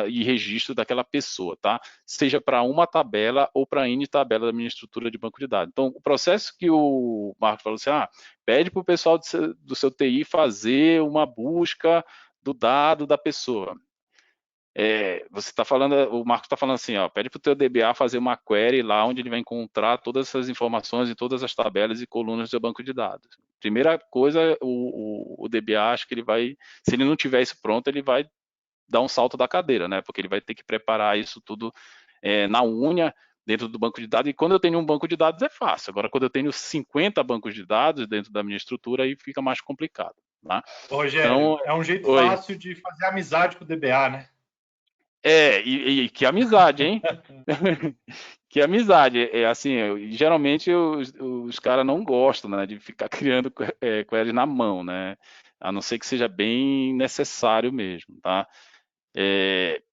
e registro daquela pessoa, tá? Seja para uma tabela ou para N tabela da minha estrutura de banco de dados. Então, o processo que o Marcos falou assim, pede para o pessoal do seu TI fazer uma busca do dado da pessoa. você está falando, o Marcos está falando assim, ó, pede para o teu DBA fazer uma query lá onde ele vai encontrar todas essas informações em todas as tabelas e colunas do seu banco de dados. Primeira coisa, o DBA, acho que ele vai, se ele não tiver isso pronto, ele vai dar um salto da cadeira, né? Porque ele vai ter que preparar isso tudo na unha, dentro do banco de dados, e quando eu tenho um banco de dados é fácil. Agora, quando eu tenho 50 bancos de dados dentro da minha estrutura, aí fica mais complicado. Tá? Rogério, Então, é um jeito oi. fácil de fazer amizade com o DBA, né? E que amizade, hein? Que amizade. Assim, geralmente os caras não gostam, né, de ficar criando queries na mão, né? A não ser que seja bem necessário mesmo, tá?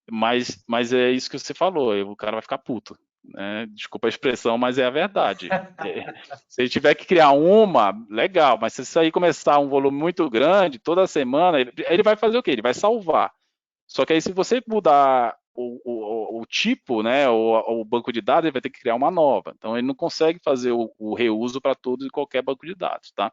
Mas é isso que você falou, o cara vai ficar puto, né? Desculpa a expressão, mas é a verdade. Se ele tiver que criar uma, legal, mas se isso aí começar um volume muito grande, toda semana, ele vai fazer o quê? Ele vai salvar. Só que aí, se você mudar o tipo, né, o banco de dados, ele vai ter que criar uma nova. Então, ele não consegue fazer o reuso para todos e qualquer banco de dados, tá?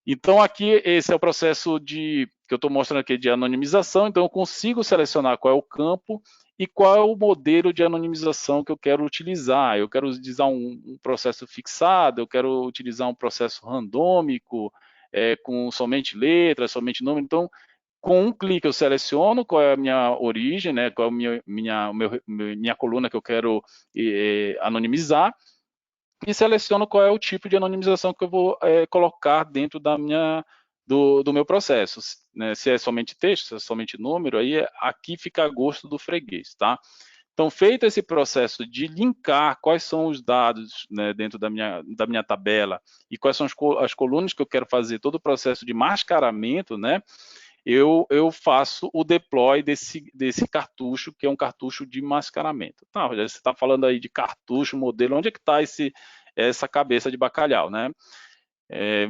Então, aqui, esse é o processo que eu estou mostrando aqui de anonimização. Então, eu consigo selecionar qual é o campo e qual é o modelo de anonimização que eu quero utilizar. Eu quero utilizar um processo fixado, eu quero utilizar um processo randômico, com somente letras, somente número. Então, com um clique eu seleciono qual é a minha origem, né, qual é a minha coluna que eu quero anonimizar, e seleciono qual é o tipo de anonimização que eu vou colocar dentro do meu processo. Né? Se é somente texto, se é somente número, aí aqui fica a gosto do freguês, tá? Então, feito esse processo de linkar quais são os dados, né, dentro da minha tabela e quais são as colunas que eu quero fazer, todo o processo de mascaramento, né, eu faço o deploy desse cartucho, que é um cartucho de mascaramento. Tá, Rogério, você está falando aí de cartucho, modelo, onde é que está essa cabeça de bacalhau, né?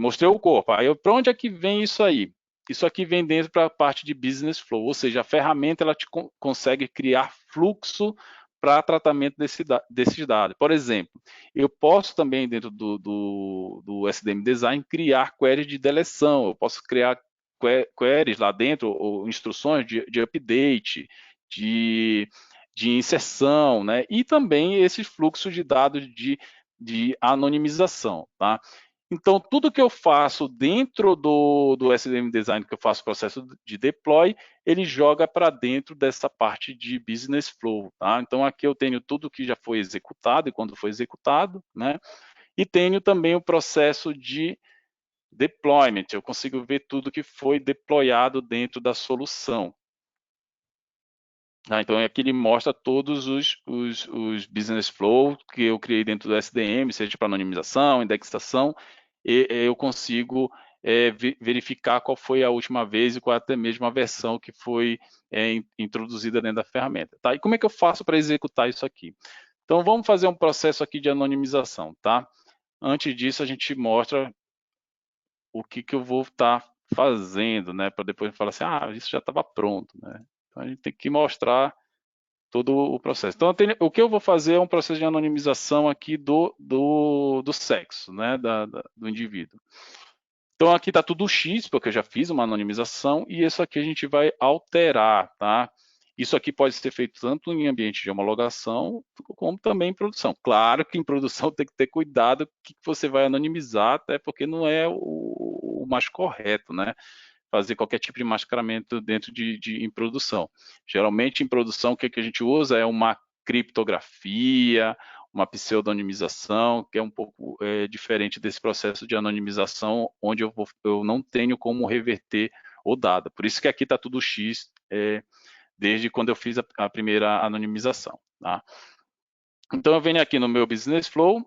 Mostrei o corpo. Aí, para onde é que vem isso aí? Isso aqui vem dentro para a parte de business flow, ou seja, a ferramenta ela consegue criar fluxo para tratamento desses dados. Por exemplo, eu posso também, dentro do SDM Design, criar queries de deleção, eu posso criar queries lá dentro, ou instruções de update, de, de inserção, né? E também esses fluxos de dados de anonimização, tá? Então, tudo que eu faço dentro do SDM Design, que eu faço o processo de deploy, ele joga para dentro dessa parte de business flow. Tá? Então, aqui eu tenho tudo que já foi executado e quando foi executado, né? E tenho também o processo de deployment. Eu consigo ver tudo que foi deployado dentro da solução. Então, aqui ele mostra todos os business flow que eu criei dentro do SDM, seja para anonimização, indexação, e eu consigo verificar qual foi a última vez e qual é até mesmo a versão que foi introduzida dentro da ferramenta. Tá? E como é que eu faço para executar isso aqui? Então, vamos fazer um processo aqui de anonimização. Tá? Antes disso, a gente mostra o que eu vou estar fazendo, né? Para depois falar assim, isso já estava pronto. Né? Então, a gente tem que mostrar todo o processo. Então, o que eu vou fazer é um processo de anonimização aqui do sexo, né, do indivíduo. Então, aqui está tudo X, porque eu já fiz uma anonimização, e isso aqui a gente vai alterar, tá? Isso aqui pode ser feito tanto em ambiente de homologação, como também em produção. Claro que em produção tem que ter cuidado o que você vai anonimizar, até porque não é o mais correto, né? Fazer qualquer tipo de mascaramento dentro em produção. Geralmente, em produção, o que a gente usa é uma criptografia, uma pseudonimização, que é um pouco diferente desse processo de anonimização, onde eu não tenho como reverter o dado. Por isso que aqui está tudo X, desde quando eu fiz a primeira anonimização. Tá? Então, eu venho aqui no meu Business Flow,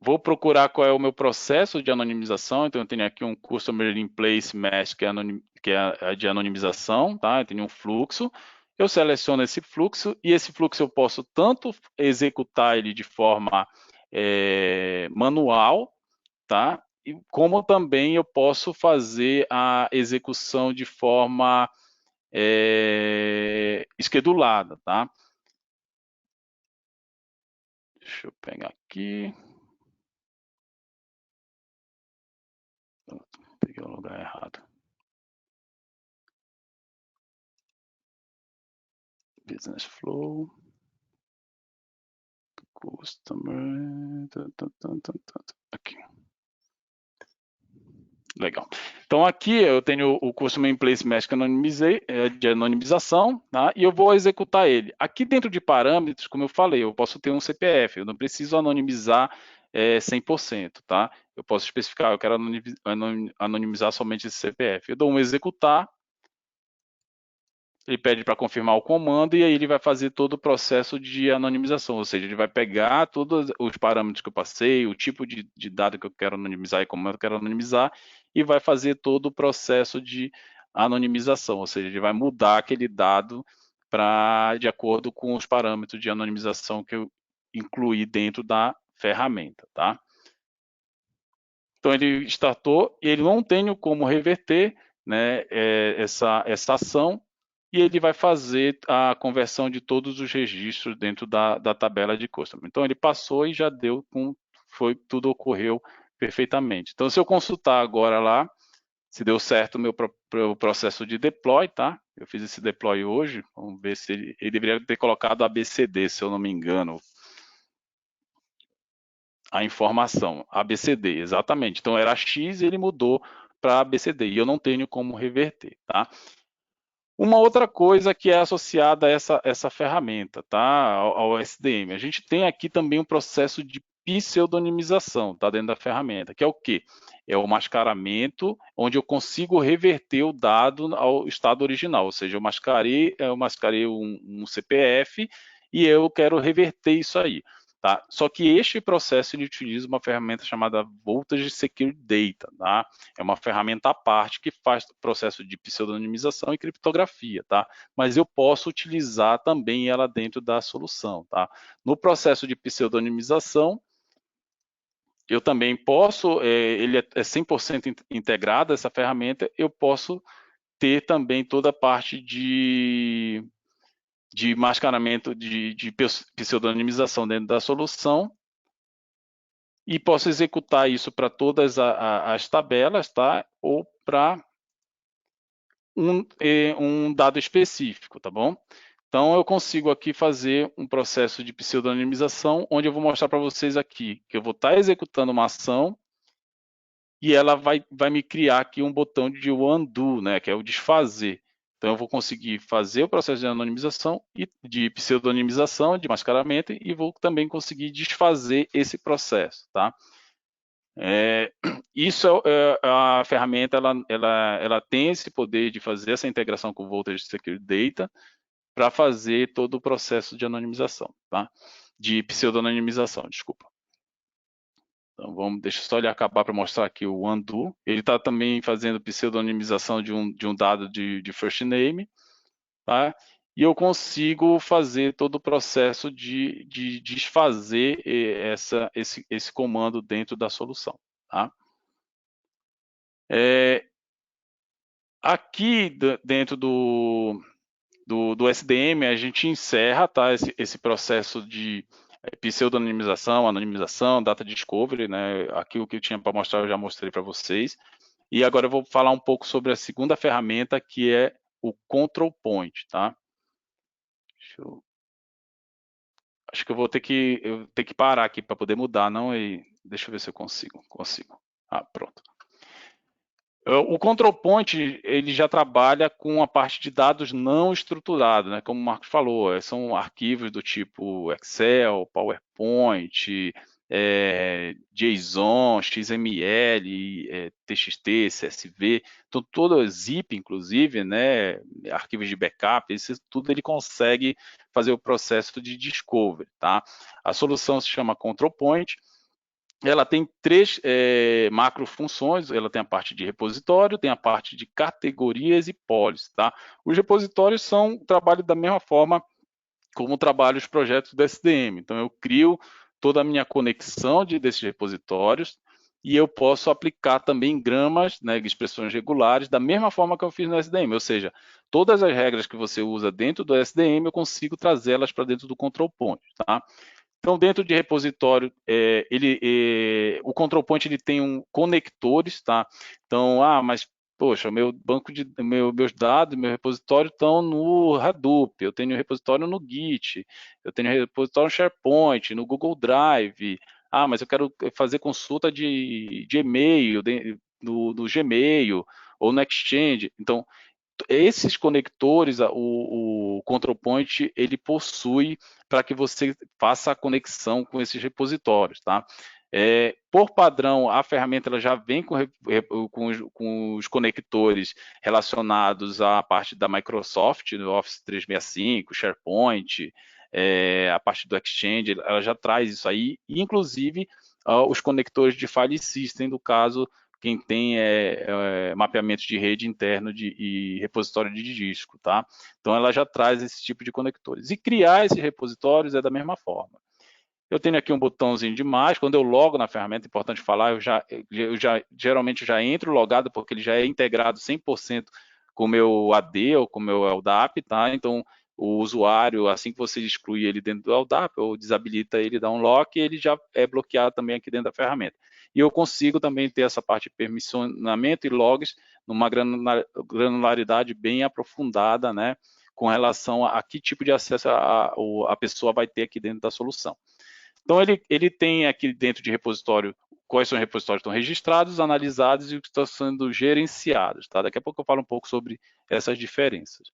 vou procurar qual é o meu processo de anonimização. Então, eu tenho aqui um Customer in Place Mesh, que é de anonimização. Tá? Eu tenho um fluxo. Eu seleciono esse fluxo e esse fluxo eu posso tanto executar ele de forma manual, tá? Como também eu posso fazer a execução de forma esquedulada. Tá? Deixa eu pegar aqui. Peguei o lugar errado. business flow, customer, aqui. Legal. Então aqui eu tenho o Customer in Place Mesh que anonimizei, de anonimização, tá? E eu vou executar ele. Aqui dentro de parâmetros, como eu falei, eu posso ter um CPF, eu não preciso anonimizar 100%, tá? Eu posso especificar, eu quero anonimizar somente esse CPF. Eu dou um executar, ele pede para confirmar o comando e aí ele vai fazer todo o processo de anonimização, ou seja, ele vai pegar todos os parâmetros que eu passei, o tipo de dado que eu quero anonimizar e como eu quero anonimizar, e vai fazer todo o processo de anonimização, ou seja, ele vai mudar aquele dado de acordo com os parâmetros de anonimização que eu incluí dentro da ferramenta, tá? Então ele startou e ele não tem como reverter, né, essa ação, e ele vai fazer a conversão de todos os registros dentro da tabela de customer. Então ele passou e já deu, tudo ocorreu perfeitamente. Então se eu consultar agora lá, se deu certo o meu processo de deploy, tá? Eu fiz esse deploy hoje, vamos ver se ele deveria ter colocado ABCD, se eu não me engano, a informação, ABCD, exatamente. Então era X e ele mudou para ABCD, e eu não tenho como reverter, tá? Uma outra coisa que é associada a essa ferramenta, tá? Ao SDM. A gente tem aqui também um processo de pseudonimização, tá? Dentro da ferramenta, que é o quê? É o mascaramento, onde eu consigo reverter o dado ao estado original, ou seja, eu mascarei um CPF e eu quero reverter isso aí. Tá? Só que este processo ele utiliza uma ferramenta chamada Voltage Secure Data, tá? É uma ferramenta à parte que faz o processo de pseudonimização e criptografia, tá? Mas eu posso utilizar também ela dentro da solução, tá? No processo de pseudonimização, eu também posso, ele é 100% integrado, essa ferramenta, eu posso ter também toda a parte de mascaramento, de pseudonimização dentro da solução, e posso executar isso para todas as tabelas, tá? Ou para um dado específico, tá bom? Então eu consigo aqui fazer um processo de pseudonimização, onde eu vou mostrar para vocês aqui que eu vou estar executando uma ação e ela vai me criar aqui um botão de undo, né? Que é o desfazer. Então eu vou conseguir fazer o processo de anonimização e de pseudonimização, de mascaramento, e vou também conseguir desfazer esse processo, tá? A ferramenta ela tem esse poder de fazer essa integração com o Voltage Secure Data para fazer todo o processo de anonimização, tá? De pseudonimização, desculpa. Então deixa eu só ele acabar para mostrar aqui o undo. Ele está também fazendo pseudonimização de um dado de first name, tá? E eu consigo fazer todo o processo de desfazer esse comando dentro da solução, tá? Aqui dentro do SDM, a gente encerra, tá, esse processo de pseudonimização, anonimização, data discovery, né? Aqui o que eu tinha para mostrar eu já mostrei para vocês. E agora eu vou falar um pouco sobre a segunda ferramenta, que é o Control Point, tá? Acho que eu vou ter que parar aqui para poder mudar, não? E deixa eu ver se eu consigo. Ah, pronto. O Control Point ele já trabalha com a parte de dados não estruturados, né? Como o Marcos falou, são arquivos do tipo Excel, PowerPoint, JSON, XML, TXT, CSV, então, todo zip, inclusive, né? Arquivos de backup, isso tudo ele consegue fazer o processo de discovery, tá? A solução se chama Control Point. Ela tem três macro funções, ela tem a parte de repositório, tem a parte de categorias e policies, tá? Os repositórios trabalham da mesma forma como trabalham os projetos do SDM. Então, eu crio toda a minha conexão desses repositórios e eu posso aplicar também gramas, né, expressões regulares, da mesma forma que eu fiz no SDM, ou seja, todas as regras que você usa dentro do SDM, eu consigo trazê-las para dentro do Control Point, tá? Então, dentro de repositório, o Control Point ele tem conectores, tá? Então, mas poxa, meu banco de meus dados, meu repositório estão no Hadoop, eu tenho repositório no Git, eu tenho repositório no SharePoint, no Google Drive. Ah, mas eu quero fazer consulta de e-mail, no Gmail ou no Exchange. Então, esses conectores, o Control Point, ele possui para que você faça a conexão com esses repositórios, tá? Por padrão, a ferramenta ela já vem com os conectores relacionados à parte da Microsoft, no Office 365, SharePoint, a parte do Exchange, ela já traz isso aí, inclusive os conectores de file system, no caso, quem tem mapeamento de rede interno e repositório de disco, tá? Então ela já traz esse tipo de conectores. E criar esses repositórios é da mesma forma. Eu tenho aqui um botãozinho de mais, quando eu logo na ferramenta, é importante falar, eu já geralmente já entro logado, porque ele já é integrado 100% com o meu AD ou com o meu LDAP, tá? Então, o usuário, assim que você exclui ele dentro do LDAP ou desabilita ele, dá um lock, ele já é bloqueado também aqui dentro da ferramenta. E eu consigo também ter essa parte de permissionamento e logs numa granularidade bem aprofundada, né? Com relação a que tipo de acesso a pessoa vai ter aqui dentro da solução. Então, ele tem aqui dentro de repositório quais são os repositórios que estão registrados, analisados e os que estão sendo gerenciados. Tá? Daqui a pouco eu falo um pouco sobre essas diferenças.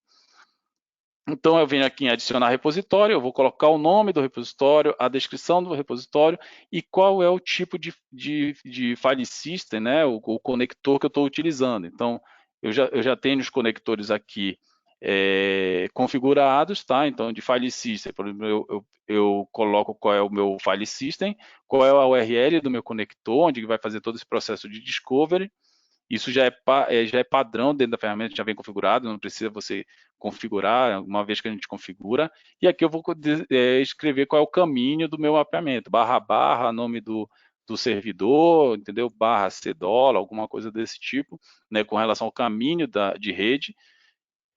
Então, eu venho aqui em adicionar repositório, eu vou colocar o nome do repositório, a descrição do repositório e qual é o tipo de file system, né, o conector que eu estou utilizando. Então, eu já tenho os conectores aqui configurados, tá? Então, de file system, por exemplo, eu coloco qual é o meu file system, qual é a URL do meu conector, onde vai fazer todo esse processo de discovery. Isso já é padrão dentro da ferramenta, já vem configurado, não precisa você configurar, uma vez que a gente configura. E aqui eu vou escrever qual é o caminho do meu mapeamento, // nome do servidor, entendeu? /cdola, alguma coisa desse tipo, né, com relação ao caminho de rede.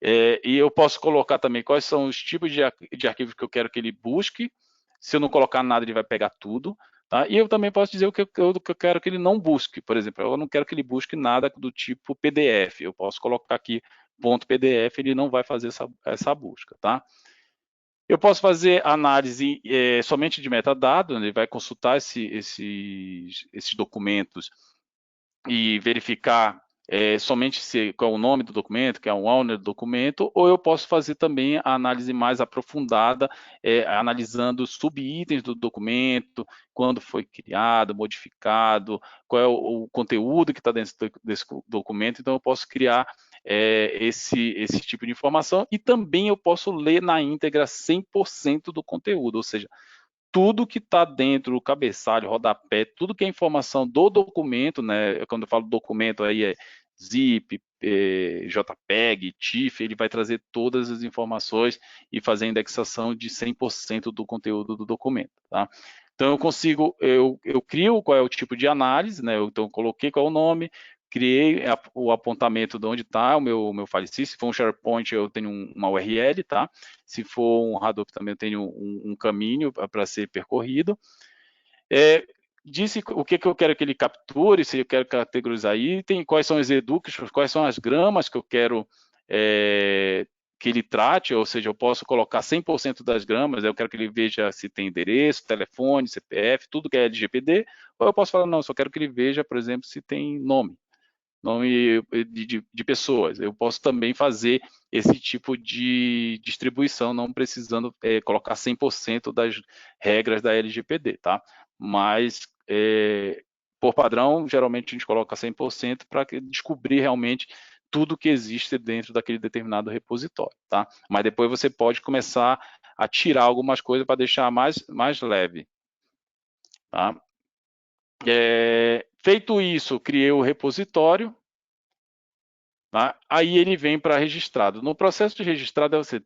E eu posso colocar também quais são os tipos de arquivos que eu quero que ele busque. Se eu não colocar nada, ele vai pegar tudo. Tá? E eu também posso dizer o que eu quero que ele não busque. Por exemplo, eu não quero que ele busque nada do tipo PDF. Eu posso colocar aqui .pdf, ele não vai fazer essa busca. Tá? Eu posso fazer análise somente de metadados, ele vai consultar esses documentos e verificar somente qual é o nome do documento, que é o owner do documento, ou eu posso fazer também a análise mais aprofundada, analisando subitens do documento, quando foi criado, modificado, qual é o conteúdo que está dentro desse documento. Então, eu posso criar esse tipo de informação e também eu posso ler na íntegra 100% do conteúdo, ou seja, tudo que está dentro do cabeçalho, rodapé, tudo que é informação do documento, né? Quando eu falo documento aí é zip, JPEG, TIFF, ele vai trazer todas as informações e fazer a indexação de 100% do conteúdo do documento, tá? Então eu crio qual é o tipo de análise, né? Então eu coloquei qual é o nome, criei o apontamento de onde está o meu file system. Se for um SharePoint, eu tenho uma URL, tá? Se for um Hadoop, também eu tenho um caminho para ser percorrido. Disse o que eu quero que ele capture, se eu quero categorizar item, quais são os educos, quais são as gramas que eu quero que ele trate, ou seja, eu posso colocar 100% das gramas, eu quero que ele veja se tem endereço, telefone, CPF, tudo que é LGPD, ou eu posso falar, não, só quero que ele veja, por exemplo, se tem nome de pessoas. Eu posso também fazer esse tipo de distribuição, não precisando colocar 100% das regras da LGPD, tá? Mas, por padrão, geralmente a gente coloca 100% para descobrir realmente tudo que existe dentro daquele determinado repositório, tá? Mas depois você pode começar a tirar algumas coisas para deixar mais leve, tá? Feito isso, criei o repositório, tá? Aí ele vem para registrado. No processo de registrado, deve ser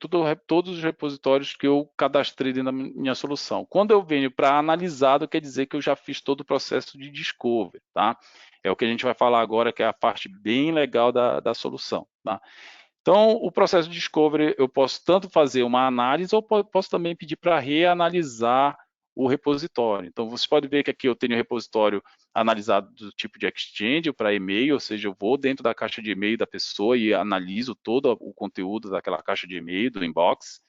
todos os repositórios que eu cadastrei dentro da minha solução. Quando eu venho para analisado, quer dizer que eu já fiz todo o processo de discovery, tá? É o que a gente vai falar agora, que é a parte bem legal da solução, tá? Então, o processo de discovery, eu posso tanto fazer uma análise, ou posso também pedir para reanalisar o repositório. Então, vocês podem ver que aqui eu tenho o repositório analisado do tipo de Exchange para e-mail, ou seja, eu vou dentro da caixa de e-mail da pessoa e analiso todo o conteúdo daquela caixa de e-mail, do inbox,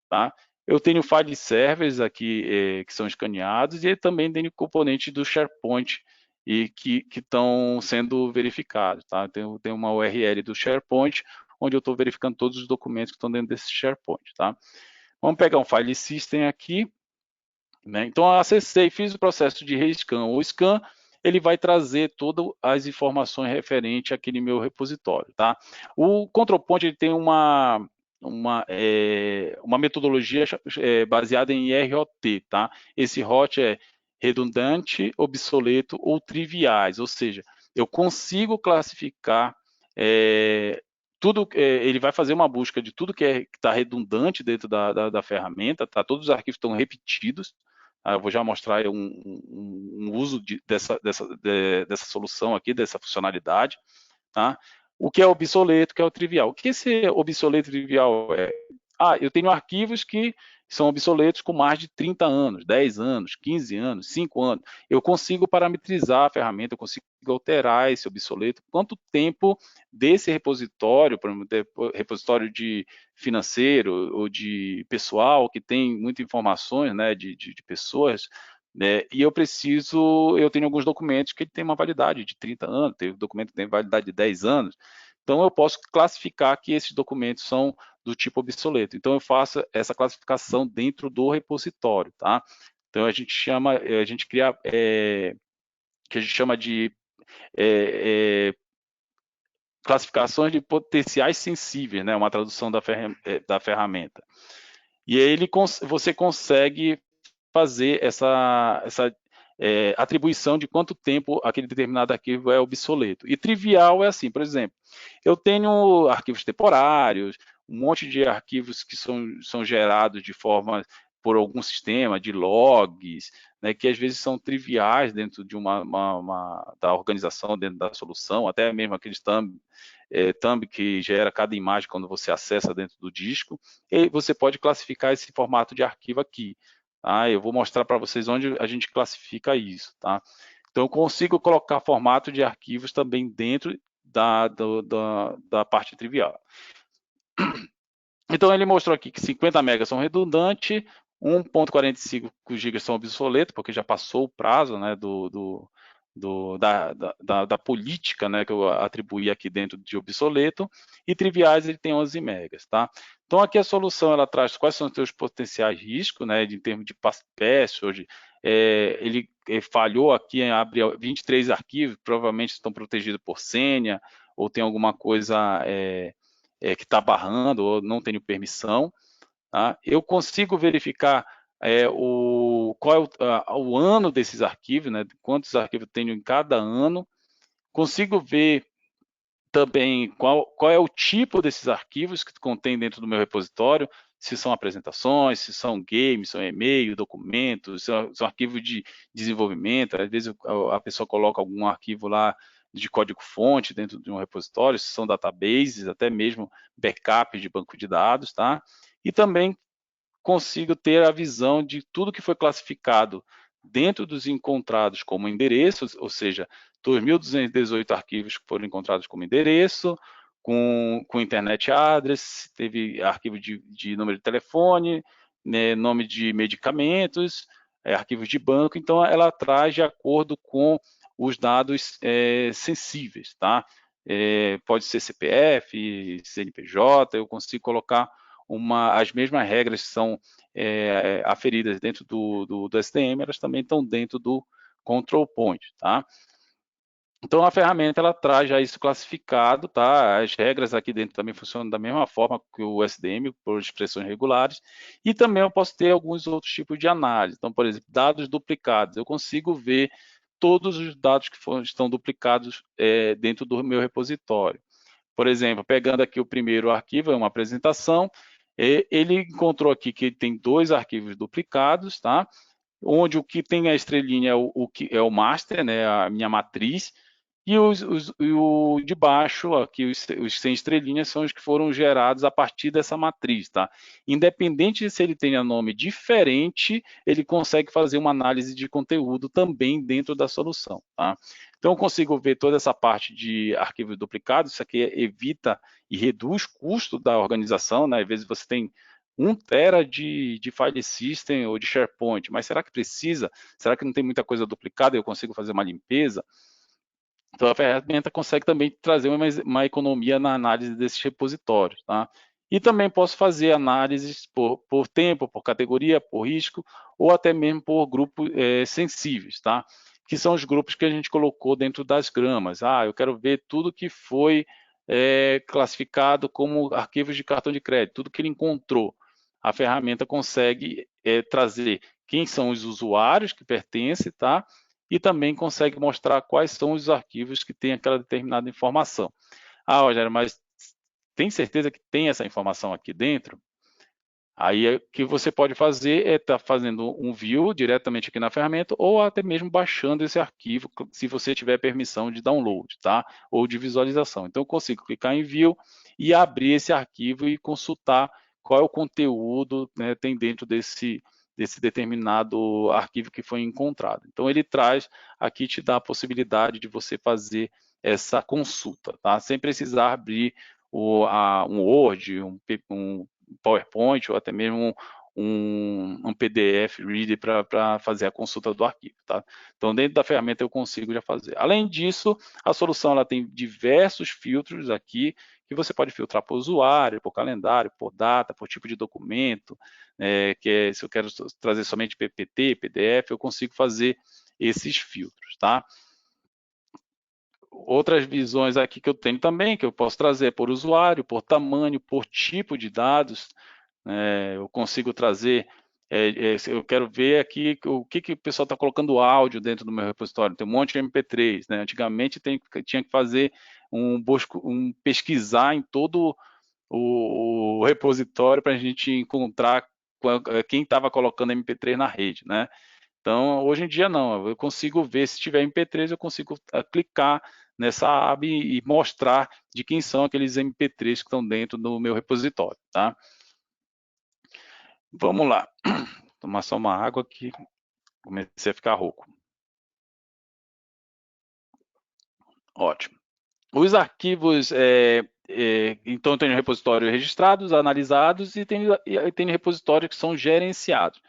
tá? Eu tenho file servers aqui que são escaneados e também tenho componentes do SharePoint e que estão sendo verificados, tá? Tem uma URL do SharePoint onde eu estou verificando todos os documentos que estão dentro desse SharePoint, tá? Vamos pegar um file system aqui, né? Então, eu acessei, fiz o processo de rescan ou scan, ele vai trazer todas as informações referentes àquele meu repositório, tá? O control point ele tem uma metodologia baseada em ROT, tá? Esse ROT é redundante, obsoleto ou triviais, ou seja, eu consigo classificar tudo, ele vai fazer uma busca de tudo que está redundante dentro da ferramenta, tá? Todos os arquivos estão repetidos. Eu vou já mostrar um uso dessa solução aqui, dessa funcionalidade, tá? O que é obsoleto, o que é o trivial. O que esse obsoleto e trivial é? Eu tenho arquivos que são obsoletos com mais de 30 anos, 10 anos, 15 anos, 5 anos. Eu consigo parametrizar a ferramenta, eu consigo alterar esse obsoleto, quanto tempo desse repositório, por exemplo, repositório de financeiro ou de pessoal, que tem muitas informações, né, de pessoas, né, e eu tenho alguns documentos que tem uma validade de 30 anos, tem documento que tem validade de 10 anos, então eu posso classificar que esses documentos são do tipo obsoleto. Então eu faço essa classificação dentro do repositório, tá? Então a gente cria que a gente chama de classificações de potenciais sensíveis, né? Uma tradução da ferramenta. E aí você consegue fazer essa atribuição de quanto tempo aquele determinado arquivo é obsoleto. E trivial é assim, por exemplo, eu tenho arquivos temporários, um monte de arquivos que são gerados de forma por algum sistema de logs, né, que às vezes são triviais dentro de da organização, dentro da solução, até mesmo aqueles thumb que gera cada imagem quando você acessa dentro do disco, e você pode classificar esse formato de arquivo aqui. Tá? Eu vou mostrar para vocês onde a gente classifica isso. Tá? Então, eu consigo colocar formato de arquivos também dentro da parte trivial. Então, ele mostrou aqui que 50 megas são redundantes, 1.45 GB são obsoletos, porque já passou o prazo, né, da política, né, que eu atribuí aqui dentro de obsoleto, e triviais ele tem 11 megas, tá? Então aqui a solução ela traz quais são os seus potenciais riscos, né, em termos de password, ele falhou aqui em abrir 23 arquivos, provavelmente estão protegidos por senha, ou tem alguma coisa que está barrando, ou não tenho permissão, tá? Eu consigo verificar qual é o ano desses arquivos, né? Quantos arquivos eu tenho em cada ano. Consigo ver também qual é o tipo desses arquivos que contém dentro do meu repositório, se são apresentações, se são games, são e-mail, documentos, são arquivos de desenvolvimento. Às vezes a pessoa coloca algum arquivo lá de código-fonte dentro de um repositório, se são databases, até mesmo backup de banco de dados, tá? E também consigo ter a visão de tudo que foi classificado dentro dos encontrados como endereços, ou seja, 2.218 arquivos que foram encontrados como endereço, com internet address, teve arquivo de número de telefone, né, nome de medicamentos, arquivos de banco, então ela traz de acordo com os dados sensíveis, tá? Pode ser CPF, CNPJ, eu consigo colocar as mesmas regras que são aferidas dentro do SDM, elas também estão dentro do control point, tá? Então a ferramenta ela traz já isso classificado, tá? As regras aqui dentro também funcionam da mesma forma que o SDM, por expressões regulares, e também eu posso ter alguns outros tipos de análise. Então, por exemplo, dados duplicados, eu consigo ver todos os dados que estão duplicados dentro do meu repositório. Por exemplo, pegando aqui o primeiro arquivo, é uma apresentação, ele encontrou aqui que ele tem 2 arquivos duplicados, tá? Onde o que tem a estrelinha é o que é o master, né, a minha matriz, E o de baixo, aqui os 100 estrelinhas, são os que foram gerados a partir dessa matriz, tá? Independente de se ele tenha nome diferente, ele consegue fazer uma análise de conteúdo também dentro da solução, tá? Então, eu consigo ver toda essa parte de arquivos duplicados, isso aqui evita e reduz o custo da organização, né? Às vezes você tem 1 tera de file system ou de SharePoint, mas será que precisa? Será que não tem muita coisa duplicada e eu consigo fazer uma limpeza? Então, a ferramenta consegue também trazer uma economia na análise desses repositórios, tá? E também posso fazer análises por tempo, por categoria, por risco, ou até mesmo por grupos sensíveis, tá? Que são os grupos que a gente colocou dentro das gramas. Ah, eu quero ver tudo que foi classificado como arquivos de cartão de crédito, tudo que ele encontrou. A ferramenta consegue trazer quem são os usuários que pertencem, tá? E também consegue mostrar quais são os arquivos que têm aquela determinada informação. Ah, Rogério, mas tem certeza que tem essa informação aqui dentro? Aí o que você pode fazer é estar fazendo um view diretamente aqui na ferramenta ou até mesmo baixando esse arquivo, se você tiver permissão de download, tá? Ou de visualização. Então eu consigo clicar em view e abrir esse arquivo e consultar qual é o conteúdo, né, tem dentro desse determinado arquivo que foi encontrado. Então ele traz aqui, te dá a possibilidade de você fazer essa consulta, tá? Sem precisar abrir um Word, um PowerPoint ou até mesmo um PDF Reader para fazer a consulta do arquivo, tá? Então, dentro da ferramenta eu consigo já fazer. Além disso, a solução ela tem diversos filtros aqui que você pode filtrar por usuário, por calendário, por data, por tipo de documento, se eu quero trazer somente PPT, PDF, eu consigo fazer esses filtros, tá? Outras visões aqui que eu tenho também, que eu posso trazer por usuário, por tamanho, por tipo de dados, eu consigo trazer, eu quero ver aqui o que o pessoal está colocando áudio dentro do meu repositório, tem um monte de MP3, né? Antigamente tinha que fazer um pesquisar em todo o repositório para a gente encontrar quem estava colocando MP3 na rede, né? Então, hoje em dia não, eu consigo ver, se tiver MP3, eu consigo clicar nessa aba e mostrar de quem são aqueles MP3 que estão dentro do meu repositório, tá? Vamos lá, tomar só uma água que comecei a ficar rouco. Ótimo. Os arquivos, então tem repositórios registrados, analisados e tem repositórios que são gerenciados.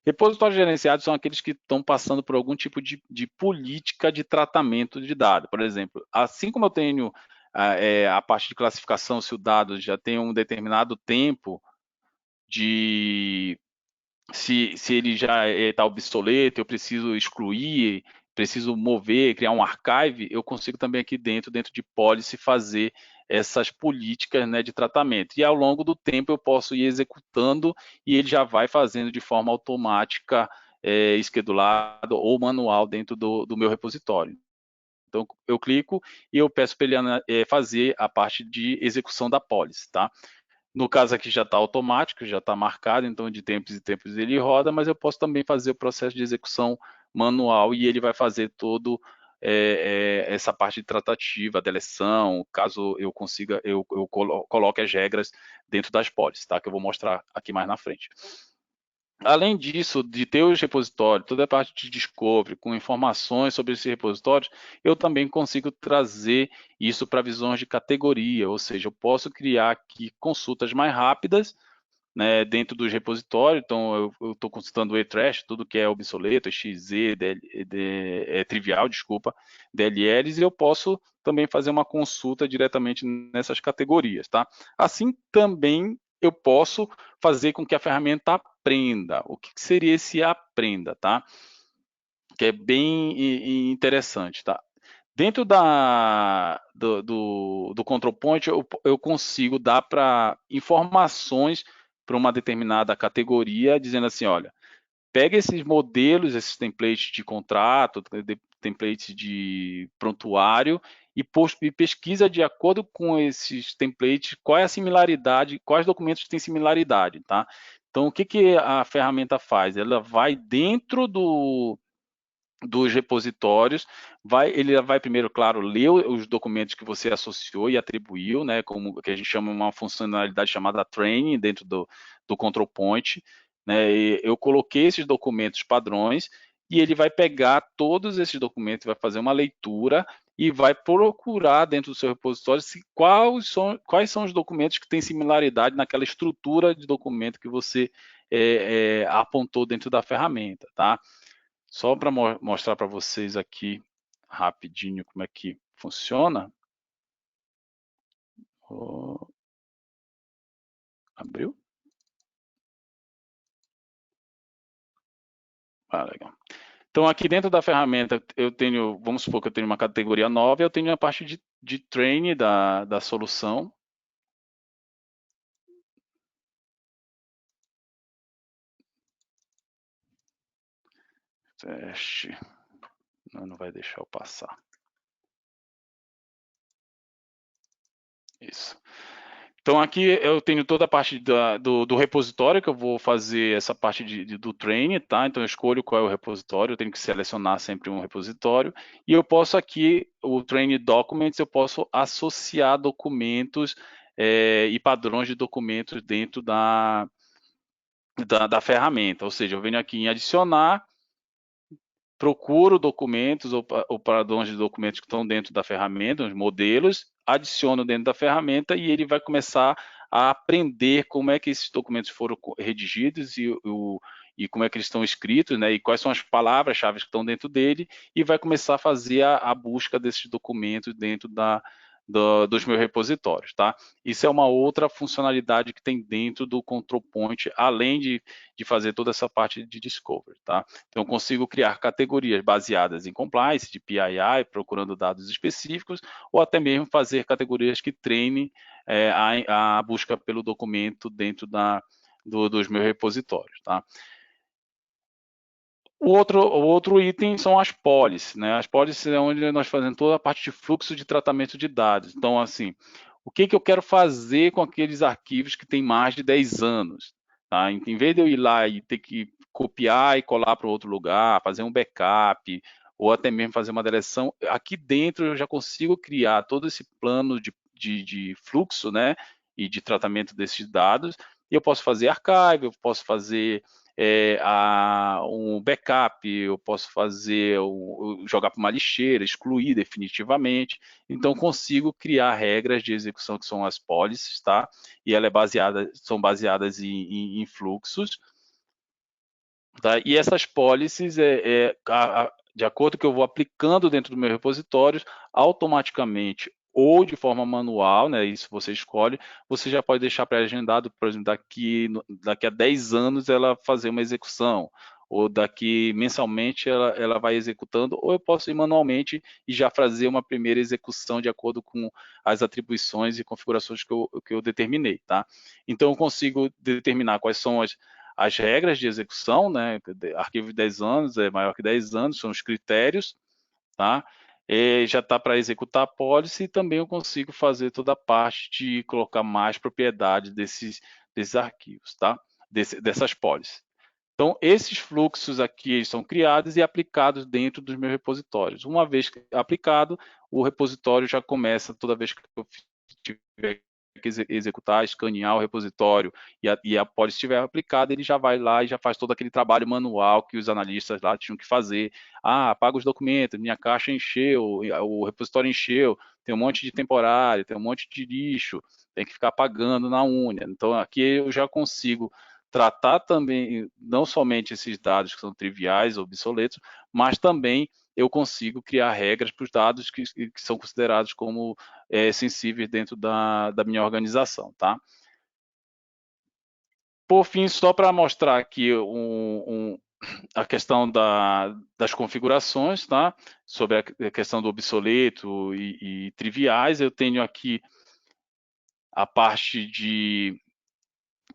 Repositórios gerenciados são aqueles que estão passando por algum tipo de política de tratamento de dado. Por exemplo, assim como eu tenho a parte de classificação, se o dado já tem um determinado tempo se ele já está obsoleto, eu preciso excluir, preciso mover, criar um archive, eu consigo também aqui dentro de policy, fazer essas políticas, né, de tratamento. E ao longo do tempo eu posso ir executando e ele já vai fazendo de forma automática, esquedulado ou manual dentro do meu repositório. Então, eu clico e eu peço para ele fazer a parte de execução da policy, tá? No caso aqui já está automático, já está marcado, então de tempos em tempos ele roda, mas eu posso também fazer o processo de execução manual e ele vai fazer todo essa parte de tratativa, deleção, caso eu consiga, eu coloque as regras dentro das policies, tá? Que eu vou mostrar aqui mais na frente. Além disso, de ter os repositórios, toda a parte de discovery, com informações sobre esses repositórios, eu também consigo trazer isso para visões de categoria, ou seja, eu posso criar aqui consultas mais rápidas, né, dentro dos repositórios. Então, eu estou consultando o eTrash, tudo que é obsoleto, XZ, trivial, desculpa, DLLs, e eu posso também fazer uma consulta diretamente nessas categorias, tá? Assim também eu posso fazer com que a ferramenta aprenda. O que seria esse aprenda, tá? Que é bem interessante, tá? Dentro do Control Point, eu consigo dar para informações para uma determinada categoria, dizendo assim, olha, pega esses modelos, esses templates de contrato, templates de prontuário e pesquisa de acordo com esses templates qual é a similaridade, quais documentos têm similaridade, tá? Então, o que a ferramenta faz? Ela vai dentro dos repositórios, ele vai primeiro, claro, ler os documentos que você associou e atribuiu, né, como que a gente chama uma funcionalidade chamada training dentro do control point, né, e eu coloquei esses documentos padrões e ele vai pegar todos esses documentos, vai fazer uma leitura e vai procurar dentro do seu repositório quais são os documentos que têm similaridade naquela estrutura de documento que você apontou dentro da ferramenta, tá? Só para mostrar para vocês aqui rapidinho como é que funciona. Abriu? Legal. Então, aqui dentro da ferramenta, eu tenho, vamos supor que eu tenho uma categoria nova, eu tenho a parte de training da solução. Teste. Não vai deixar eu passar. Isso. Então, aqui eu tenho toda a parte do repositório, que eu vou fazer essa parte do training, tá? Então, eu escolho qual é o repositório, eu tenho que selecionar sempre um repositório, e eu posso aqui, o Training Documents, eu posso associar documentos e padrões de documentos dentro da ferramenta, ou seja, eu venho aqui em adicionar, procuro documentos ou padrões de documentos que estão dentro da ferramenta, os modelos, adiciono dentro da ferramenta e ele vai começar a aprender como é que esses documentos foram redigidos e como é que eles estão escritos, né, e quais são as palavras-chave que estão dentro dele, e vai começar a fazer a busca desses documentos dentro dos meus repositórios, tá? Isso é uma outra funcionalidade que tem dentro do Control Point, além de fazer toda essa parte de Discovery, tá? Então, eu consigo criar categorias baseadas em compliance, de PII, procurando dados específicos, ou até mesmo fazer categorias que treinem a busca pelo documento dentro dos meus repositórios, tá? O outro item são as policies, né? As policies é onde nós fazemos toda a parte de fluxo de tratamento de dados. Então, assim, o que eu quero fazer com aqueles arquivos que têm mais de 10 anos? Tá? Em vez de eu ir lá e ter que copiar e colar para outro lugar, fazer um backup, ou até mesmo fazer uma deleção, aqui dentro eu já consigo criar todo esse plano de fluxo, né? E de tratamento desses dados, e eu posso fazer archive, eu posso fazer um backup, eu posso fazer jogar para uma lixeira, excluir definitivamente. Então consigo criar regras de execução que são as policies, tá? E ela são baseadas em fluxos, tá? E essas policies de acordo com que eu vou aplicando dentro do meu repositório, automaticamente ou de forma manual, né, isso você escolhe, você já pode deixar pré-agendado, por exemplo, daqui a 10 anos ela fazer uma execução, ou daqui mensalmente ela vai executando, ou eu posso ir manualmente e já fazer uma primeira execução de acordo com as atribuições e configurações que eu determinei, tá? Então eu consigo determinar quais são as regras de execução, né? Arquivo de 10 anos é maior que 10 anos, são os critérios, tá? Já está para executar a policy e também eu consigo fazer toda a parte de colocar mais propriedade desses arquivos, tá? Dessas policies. Então, esses fluxos aqui eles são criados e aplicados dentro dos meus repositórios. Uma vez aplicado, o repositório já começa, toda vez que eu tiver que executar, escanear o repositório e a policy estiver aplicada, ele já vai lá e já faz todo aquele trabalho manual que os analistas lá tinham que fazer. Apaga os documentos, minha caixa encheu, o repositório encheu, tem um monte de temporário, tem um monte de lixo, tem que ficar apagando na unha. Então, aqui eu já consigo tratar também, não somente esses dados que são triviais ou obsoletos, mas também eu consigo criar regras para os dados que são considerados como sensíveis dentro da minha organização, tá? Por fim, só para mostrar aqui a questão das configurações, tá? Sobre a questão do obsoleto e triviais, eu tenho aqui a parte de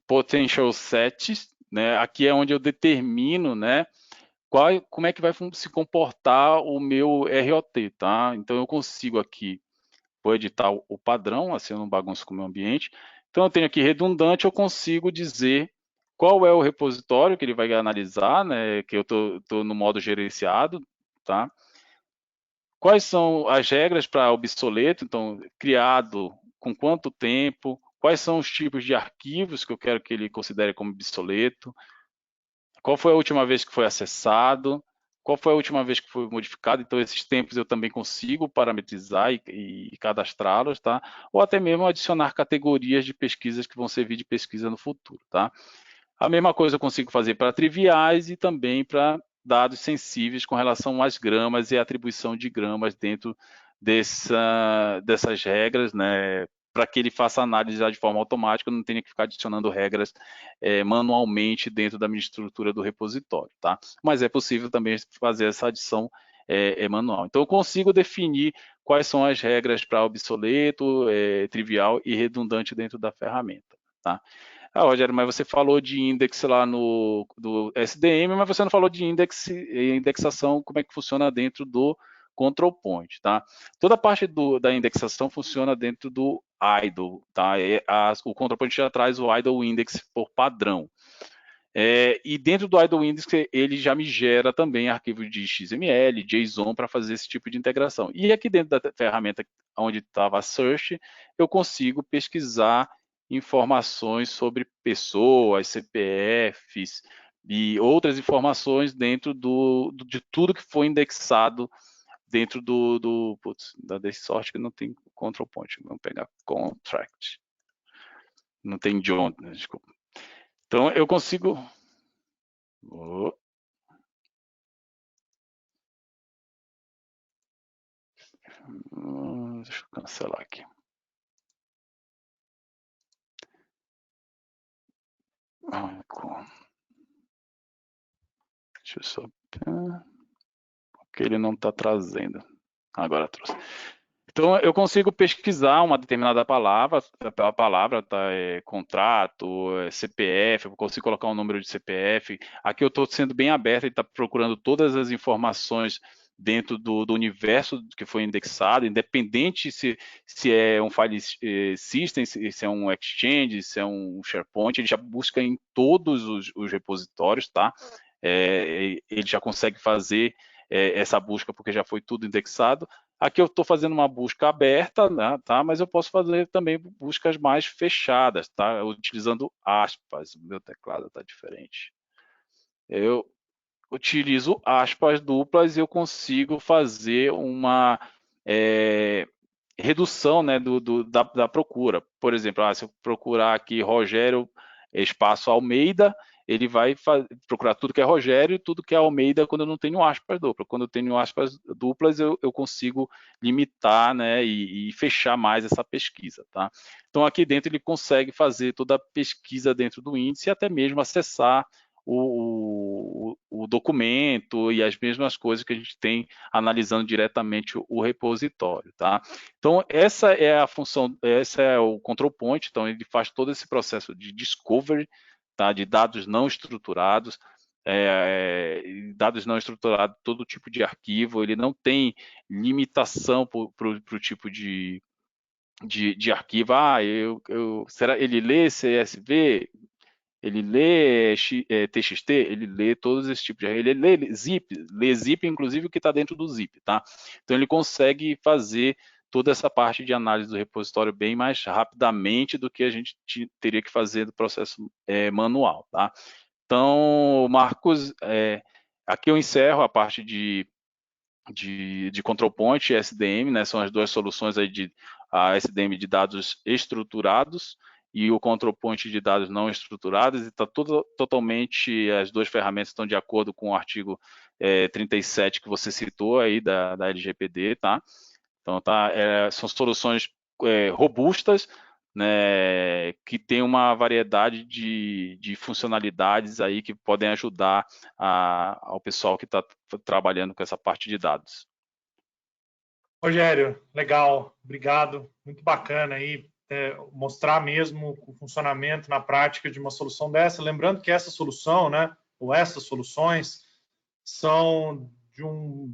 potential sets, né? Aqui é onde eu determino, né? Como é que vai se comportar o meu ROT, tá? Então eu consigo aqui, vou editar o padrão, assim eu não bagunço com o meu ambiente. Então eu tenho aqui redundante, eu consigo dizer qual é o repositório que ele vai analisar, né? Que eu estou no modo gerenciado, tá? Quais são as regras para obsoleto? Então, criado com quanto tempo? Quais são os tipos de arquivos que eu quero que ele considere como obsoleto? Qual foi a última vez que foi acessado? Qual foi a última vez que foi modificado? Então, esses tempos eu também consigo parametrizar e cadastrá-los, tá? Ou até mesmo adicionar categorias de pesquisas que vão servir de pesquisa no futuro, tá? A mesma coisa eu consigo fazer para triviais e também para dados sensíveis com relação às gramas e atribuição de gramas dentro dessas regras, né? Para que ele faça análise já de forma automática, não tenha que ficar adicionando regras manualmente dentro da minha estrutura do repositório, tá? Mas é possível também fazer essa adição manual. Então, eu consigo definir quais são as regras para obsoleto, trivial e redundante dentro da ferramenta, tá? Ah, Rogério, mas você falou de index lá do SDM, mas você não falou de indexação, como é que funciona dentro do control point, tá? Toda a parte da indexação funciona dentro do idle, tá? O control point já traz o idle index por padrão. E dentro do idle index ele já me gera também arquivo de XML, JSON para fazer esse tipo de integração. E aqui dentro da ferramenta onde estava a search, eu consigo pesquisar informações sobre pessoas, CPFs e outras informações dentro de tudo que foi indexado dentro putz, desse sorte que não tem control point. Vamos pegar contract. Não tem John, desculpa. Então eu consigo. Deixa eu cancelar aqui. Deixa eu só. Porque ele não está trazendo. Agora trouxe. Então, eu consigo pesquisar uma determinada palavra, a palavra tá, contrato, CPF, eu consigo colocar um número de CPF. Aqui eu estou sendo bem aberto e está procurando todas as informações dentro do universo que foi indexado, independente se é um file system, se é um Exchange, se é um SharePoint, ele já busca em todos os repositórios, tá? Ele já consegue fazer essa busca porque já foi tudo indexado. Aqui eu estou fazendo uma busca aberta, né, tá? Mas eu posso fazer também buscas mais fechadas, tá? Utilizando aspas. O meu teclado está diferente. Eu utilizo aspas duplas e eu consigo fazer uma redução, né, da procura. Por exemplo, se eu procurar aqui Rogério espaço Almeida, ele vai procurar tudo que é Rogério e tudo que é Almeida quando eu não tenho aspas duplas. Quando eu tenho aspas duplas, eu consigo limitar, né, e fechar mais essa pesquisa, tá? Então, aqui dentro ele consegue fazer toda a pesquisa dentro do índice e até mesmo acessar o documento e as mesmas coisas que a gente tem analisando diretamente o repositório, tá? Então, essa é a função, esse é o control point, então ele faz todo esse processo de discovery, tá? De dados não estruturados, dados não estruturados, todo tipo de arquivo, ele não tem limitação para o tipo de arquivo. Será ele lê CSV? Ele lê TXT, ele lê todos esses tipos de arquivo. Ele lê zip, inclusive o que está dentro do zip, tá? Então ele consegue fazer toda essa parte de análise do repositório bem mais rapidamente do que a gente teria que fazer do processo manual, tá? Então, Marcos, aqui eu encerro a parte de control point e SDM, né? São as duas soluções aí a SDM de dados estruturados e o control point de dados não estruturados, e está totalmente, as duas ferramentas estão de acordo com o artigo 37 que você citou aí da LGPD, tá? Então, são soluções robustas, né, que tem uma variedade de funcionalidades aí que podem ajudar ao pessoal que está trabalhando com essa parte de dados. Rogério, legal, obrigado, muito bacana aí mostrar mesmo o funcionamento na prática de uma solução dessa. Lembrando que essa solução, né, ou essas soluções são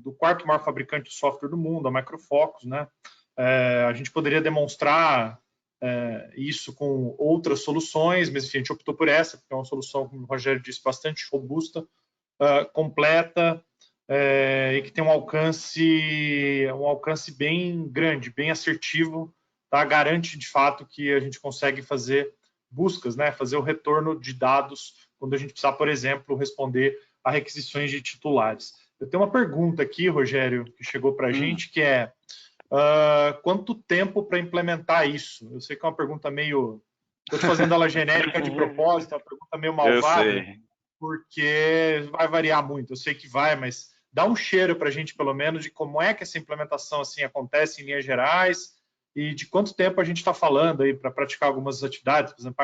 do quarto maior fabricante de software do mundo, a Micro Focus, né? A gente poderia demonstrar isso com outras soluções, mas enfim, a gente optou por essa, porque é uma solução, como o Rogério disse, bastante robusta, completa, e que tem um alcance bem grande, bem assertivo, tá? Garante de fato que a gente consegue fazer buscas, né? Fazer o retorno de dados quando a gente precisar, por exemplo, responder a requisições de titulares. Eu tenho uma pergunta aqui, Rogério, que chegou para a gente, que é quanto tempo para implementar isso? Eu sei que é uma pergunta meio... Estou te fazendo ela genérica de propósito, é uma pergunta meio malvada, porque vai variar muito. Eu sei que vai, mas dá um cheiro para a gente, pelo menos, de como é que essa implementação assim acontece em linhas gerais e de quanto tempo a gente está falando aí para praticar algumas atividades, por exemplo,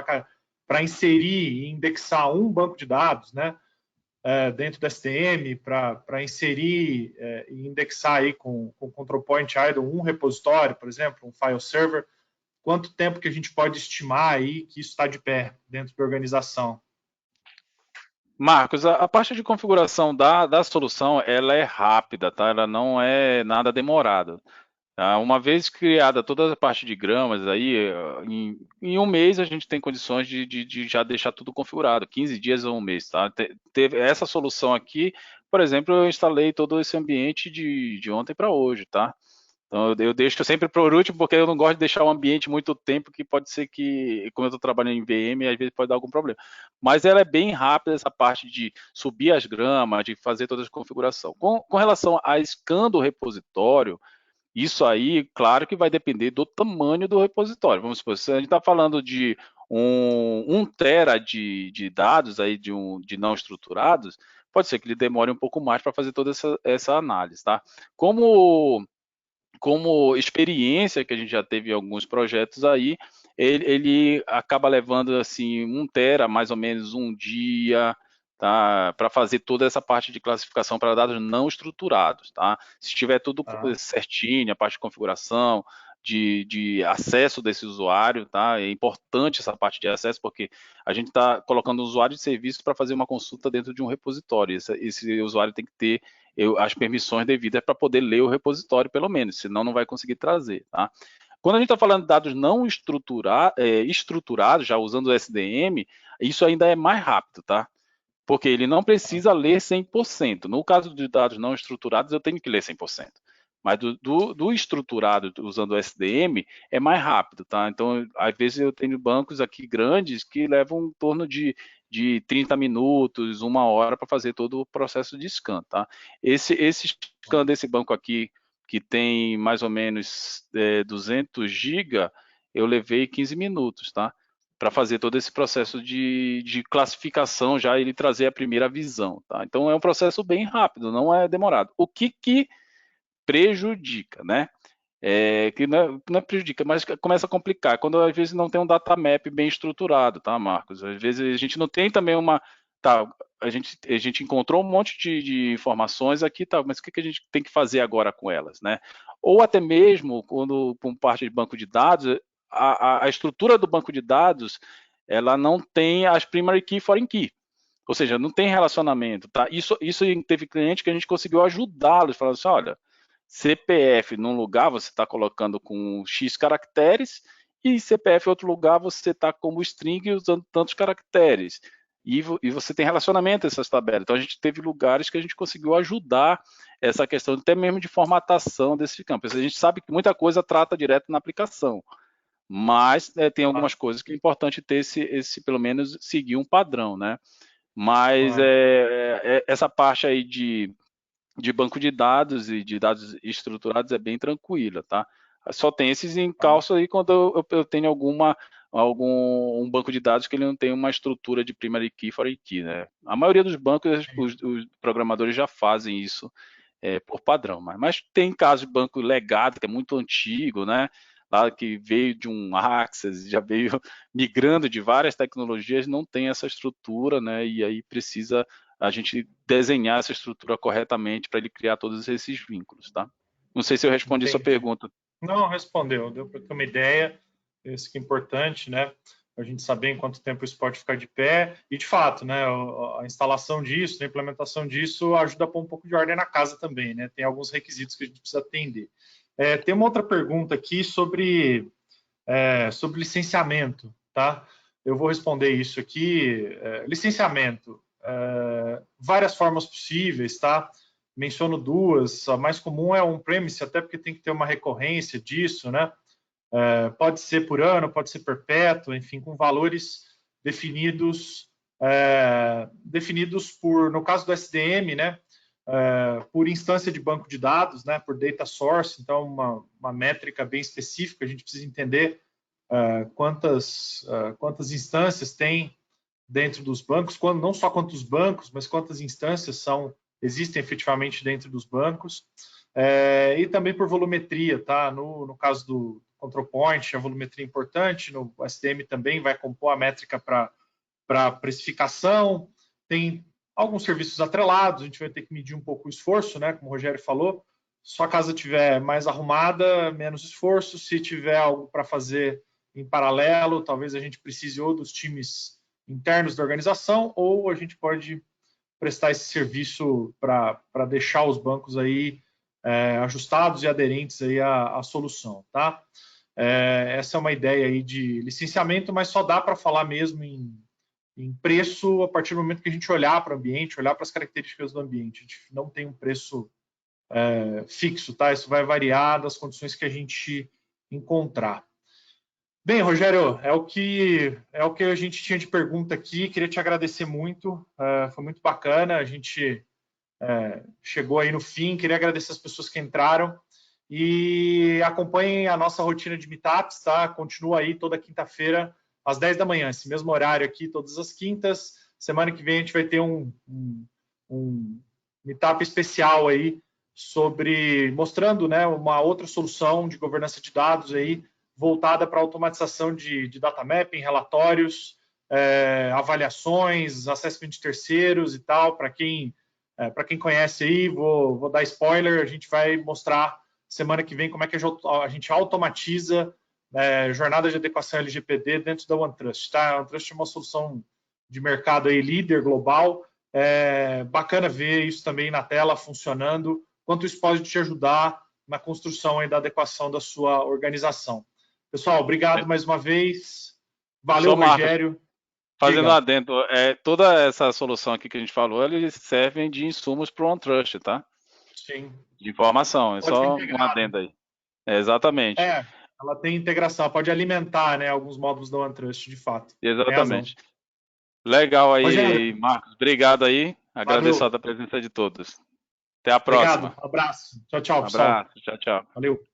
para inserir e indexar um banco de dados, né? Dentro do STM, para inserir e indexar aí com Control Point Idle um repositório, por exemplo, um file server, quanto tempo que a gente pode estimar aí que isso está de pé dentro da organização? Marcos, a parte de configuração da solução, ela é rápida, tá? Ela não é nada demorada. Tá? Uma vez criada toda a parte de gramas, aí, em um mês a gente tem condições de já deixar tudo configurado, 15 dias ou um mês. Tá? Teve essa solução aqui, por exemplo, eu instalei todo esse ambiente de ontem para hoje. Tá? Então eu deixo sempre por último, porque eu não gosto de deixar o ambiente muito tempo, que pode ser que, como eu estou trabalhando em VM, às vezes pode dar algum problema. Mas ela é bem rápida, essa parte de subir as gramas, de fazer toda a configuração. Com relação à scan do repositório, isso aí, claro que vai depender do tamanho do repositório. Vamos supor, se a gente está falando de 1 tera de dados aí de não estruturados, pode ser que ele demore um pouco mais para fazer toda essa análise, tá? Como experiência que a gente já teve em alguns projetos aí, ele acaba levando assim 1 tera, mais ou menos um dia, tá, para fazer toda essa parte de classificação para dados não estruturados, tá? Se estiver tudo certinho, a parte de configuração, de acesso desse usuário, tá? É importante essa parte de acesso, porque a gente está colocando o usuário de serviço para fazer uma consulta dentro de um repositório. Esse usuário tem que ter as permissões devidas para poder ler o repositório, pelo menos, senão não vai conseguir trazer, tá? Quando a gente está falando de dados não estruturados, já usando o SDM, isso ainda é mais rápido, tá? Porque ele não precisa ler 100%. No caso de dados não estruturados, eu tenho que ler 100%. Mas do estruturado, usando o SDM, é mais rápido, tá? Então, às vezes eu tenho bancos aqui grandes que levam em torno de 30 minutos, 1 hora para fazer todo o processo de scan, tá? Esse scan desse banco aqui, que tem mais ou menos 200 GB, eu levei 15 minutos, tá? Para fazer todo esse processo de classificação, já ele trazer a primeira visão, tá? Então é um processo bem rápido, não é demorado. O que prejudica, né? Que não é prejudica, mas começa a complicar, quando às vezes não tem um data map bem estruturado, tá, Marcos? Às vezes a gente não tem também tá, a gente encontrou um monte de informações aqui, tá, mas o que a gente tem que fazer agora com elas, né? Ou até mesmo, quando com parte de banco de dados, a estrutura do banco de dados, ela não tem as primary key, foreign key. Ou seja, não tem relacionamento, tá? Isso teve cliente que a gente conseguiu ajudá-los, falando assim, olha, CPF num lugar você está colocando com X caracteres e CPF em outro lugar você está como string usando tantos caracteres. E você tem relacionamento essas tabelas. Então a gente teve lugares que a gente conseguiu ajudar essa questão até mesmo de formatação desse campo. A gente sabe que muita coisa trata direto na aplicação, mas tem algumas coisas que é importante ter pelo menos seguir um padrão, né? Mas essa parte aí de banco de dados e de dados estruturados é bem tranquila, tá? Só tem esses encalços aí quando eu tenho um banco de dados que ele não tem uma estrutura de primary key, foreign key, né? A maioria dos bancos, os programadores já fazem isso por padrão, mas tem casos de banco legado, que é muito antigo, né? Lá que veio de um Access, já veio migrando de várias tecnologias, não tem essa estrutura, né? E aí precisa a gente desenhar essa estrutura corretamente para ele criar todos esses vínculos, tá? Não sei se eu respondi sua pergunta. Não, respondeu, deu para ter uma ideia, isso que é importante, né? A gente saber em quanto tempo isso pode ficar de pé, e de fato, né, a instalação disso, a implementação disso ajuda a pôr um pouco de ordem na casa também, né? Tem alguns requisitos que a gente precisa atender. Tem uma outra pergunta aqui sobre licenciamento, tá? Eu vou responder isso aqui. Licenciamento, várias formas possíveis, tá? menciono duas. A mais comum é on-premise, até porque tem que ter uma recorrência disso, né? Pode ser por ano, pode ser perpétuo, enfim, com valores definidos no caso do SDM, né? Por instância de banco de dados, né? Por data source, então uma métrica bem específica. A gente precisa entender quantas instâncias tem dentro dos bancos, não só quantos bancos, mas quantas instâncias existem efetivamente dentro dos bancos, e também por volumetria, tá? No caso do Control Point, a volumetria é importante, no SDM também vai compor a métrica para precificação, tem alguns serviços atrelados, a gente vai ter que medir um pouco o esforço, né? Como o Rogério falou, se a casa estiver mais arrumada, menos esforço, se tiver algo para fazer em paralelo, talvez a gente precise ou dos times internos da organização, ou a gente pode prestar esse serviço para deixar os bancos aí ajustados e aderentes aí à solução, tá? Essa é uma ideia aí de licenciamento, mas só dá para falar mesmo em preço a partir do momento que a gente olhar para o ambiente, olhar para as características do ambiente. A gente não tem um preço fixo, tá? Isso vai variar das condições que a gente encontrar. Bem, Rogério, é o que a gente tinha de pergunta aqui. Queria te agradecer muito, foi muito bacana. A gente chegou aí no fim. Queria agradecer as pessoas que entraram e acompanhem a nossa rotina de meetups, tá? Continua aí toda quinta-feira às 10 da manhã, esse mesmo horário aqui, todas as quintas. Semana que vem a gente vai ter um meetup especial aí mostrando, né, uma outra solução de governança de dados aí voltada para automatização de data mapping, relatórios, avaliações, assessment de terceiros e tal. Para quem conhece aí, vou dar spoiler, a gente vai mostrar semana que vem como é que a gente automatiza jornada de adequação LGPD dentro da OneTrust. Tá? A OneTrust é uma solução de mercado aí, líder global. Bacana ver isso também na tela funcionando, quanto isso pode te ajudar na construção aí da adequação da sua organização. Pessoal, obrigado mais uma vez. Valeu, Rogério. Fazendo adendo, toda essa solução aqui que a gente falou, eles servem de insumos para o OneTrust, tá? Sim. De informação, é só um adendo aí. Exatamente. Ela tem integração, pode alimentar, né, alguns módulos da OneTrust, de fato. Exatamente. Legal aí, Rogério. Marcos. Obrigado aí. Agradeço a presença de todos. Até a próxima. Obrigado. Um abraço. Tchau, tchau, pessoal. Tchau, tchau. Valeu.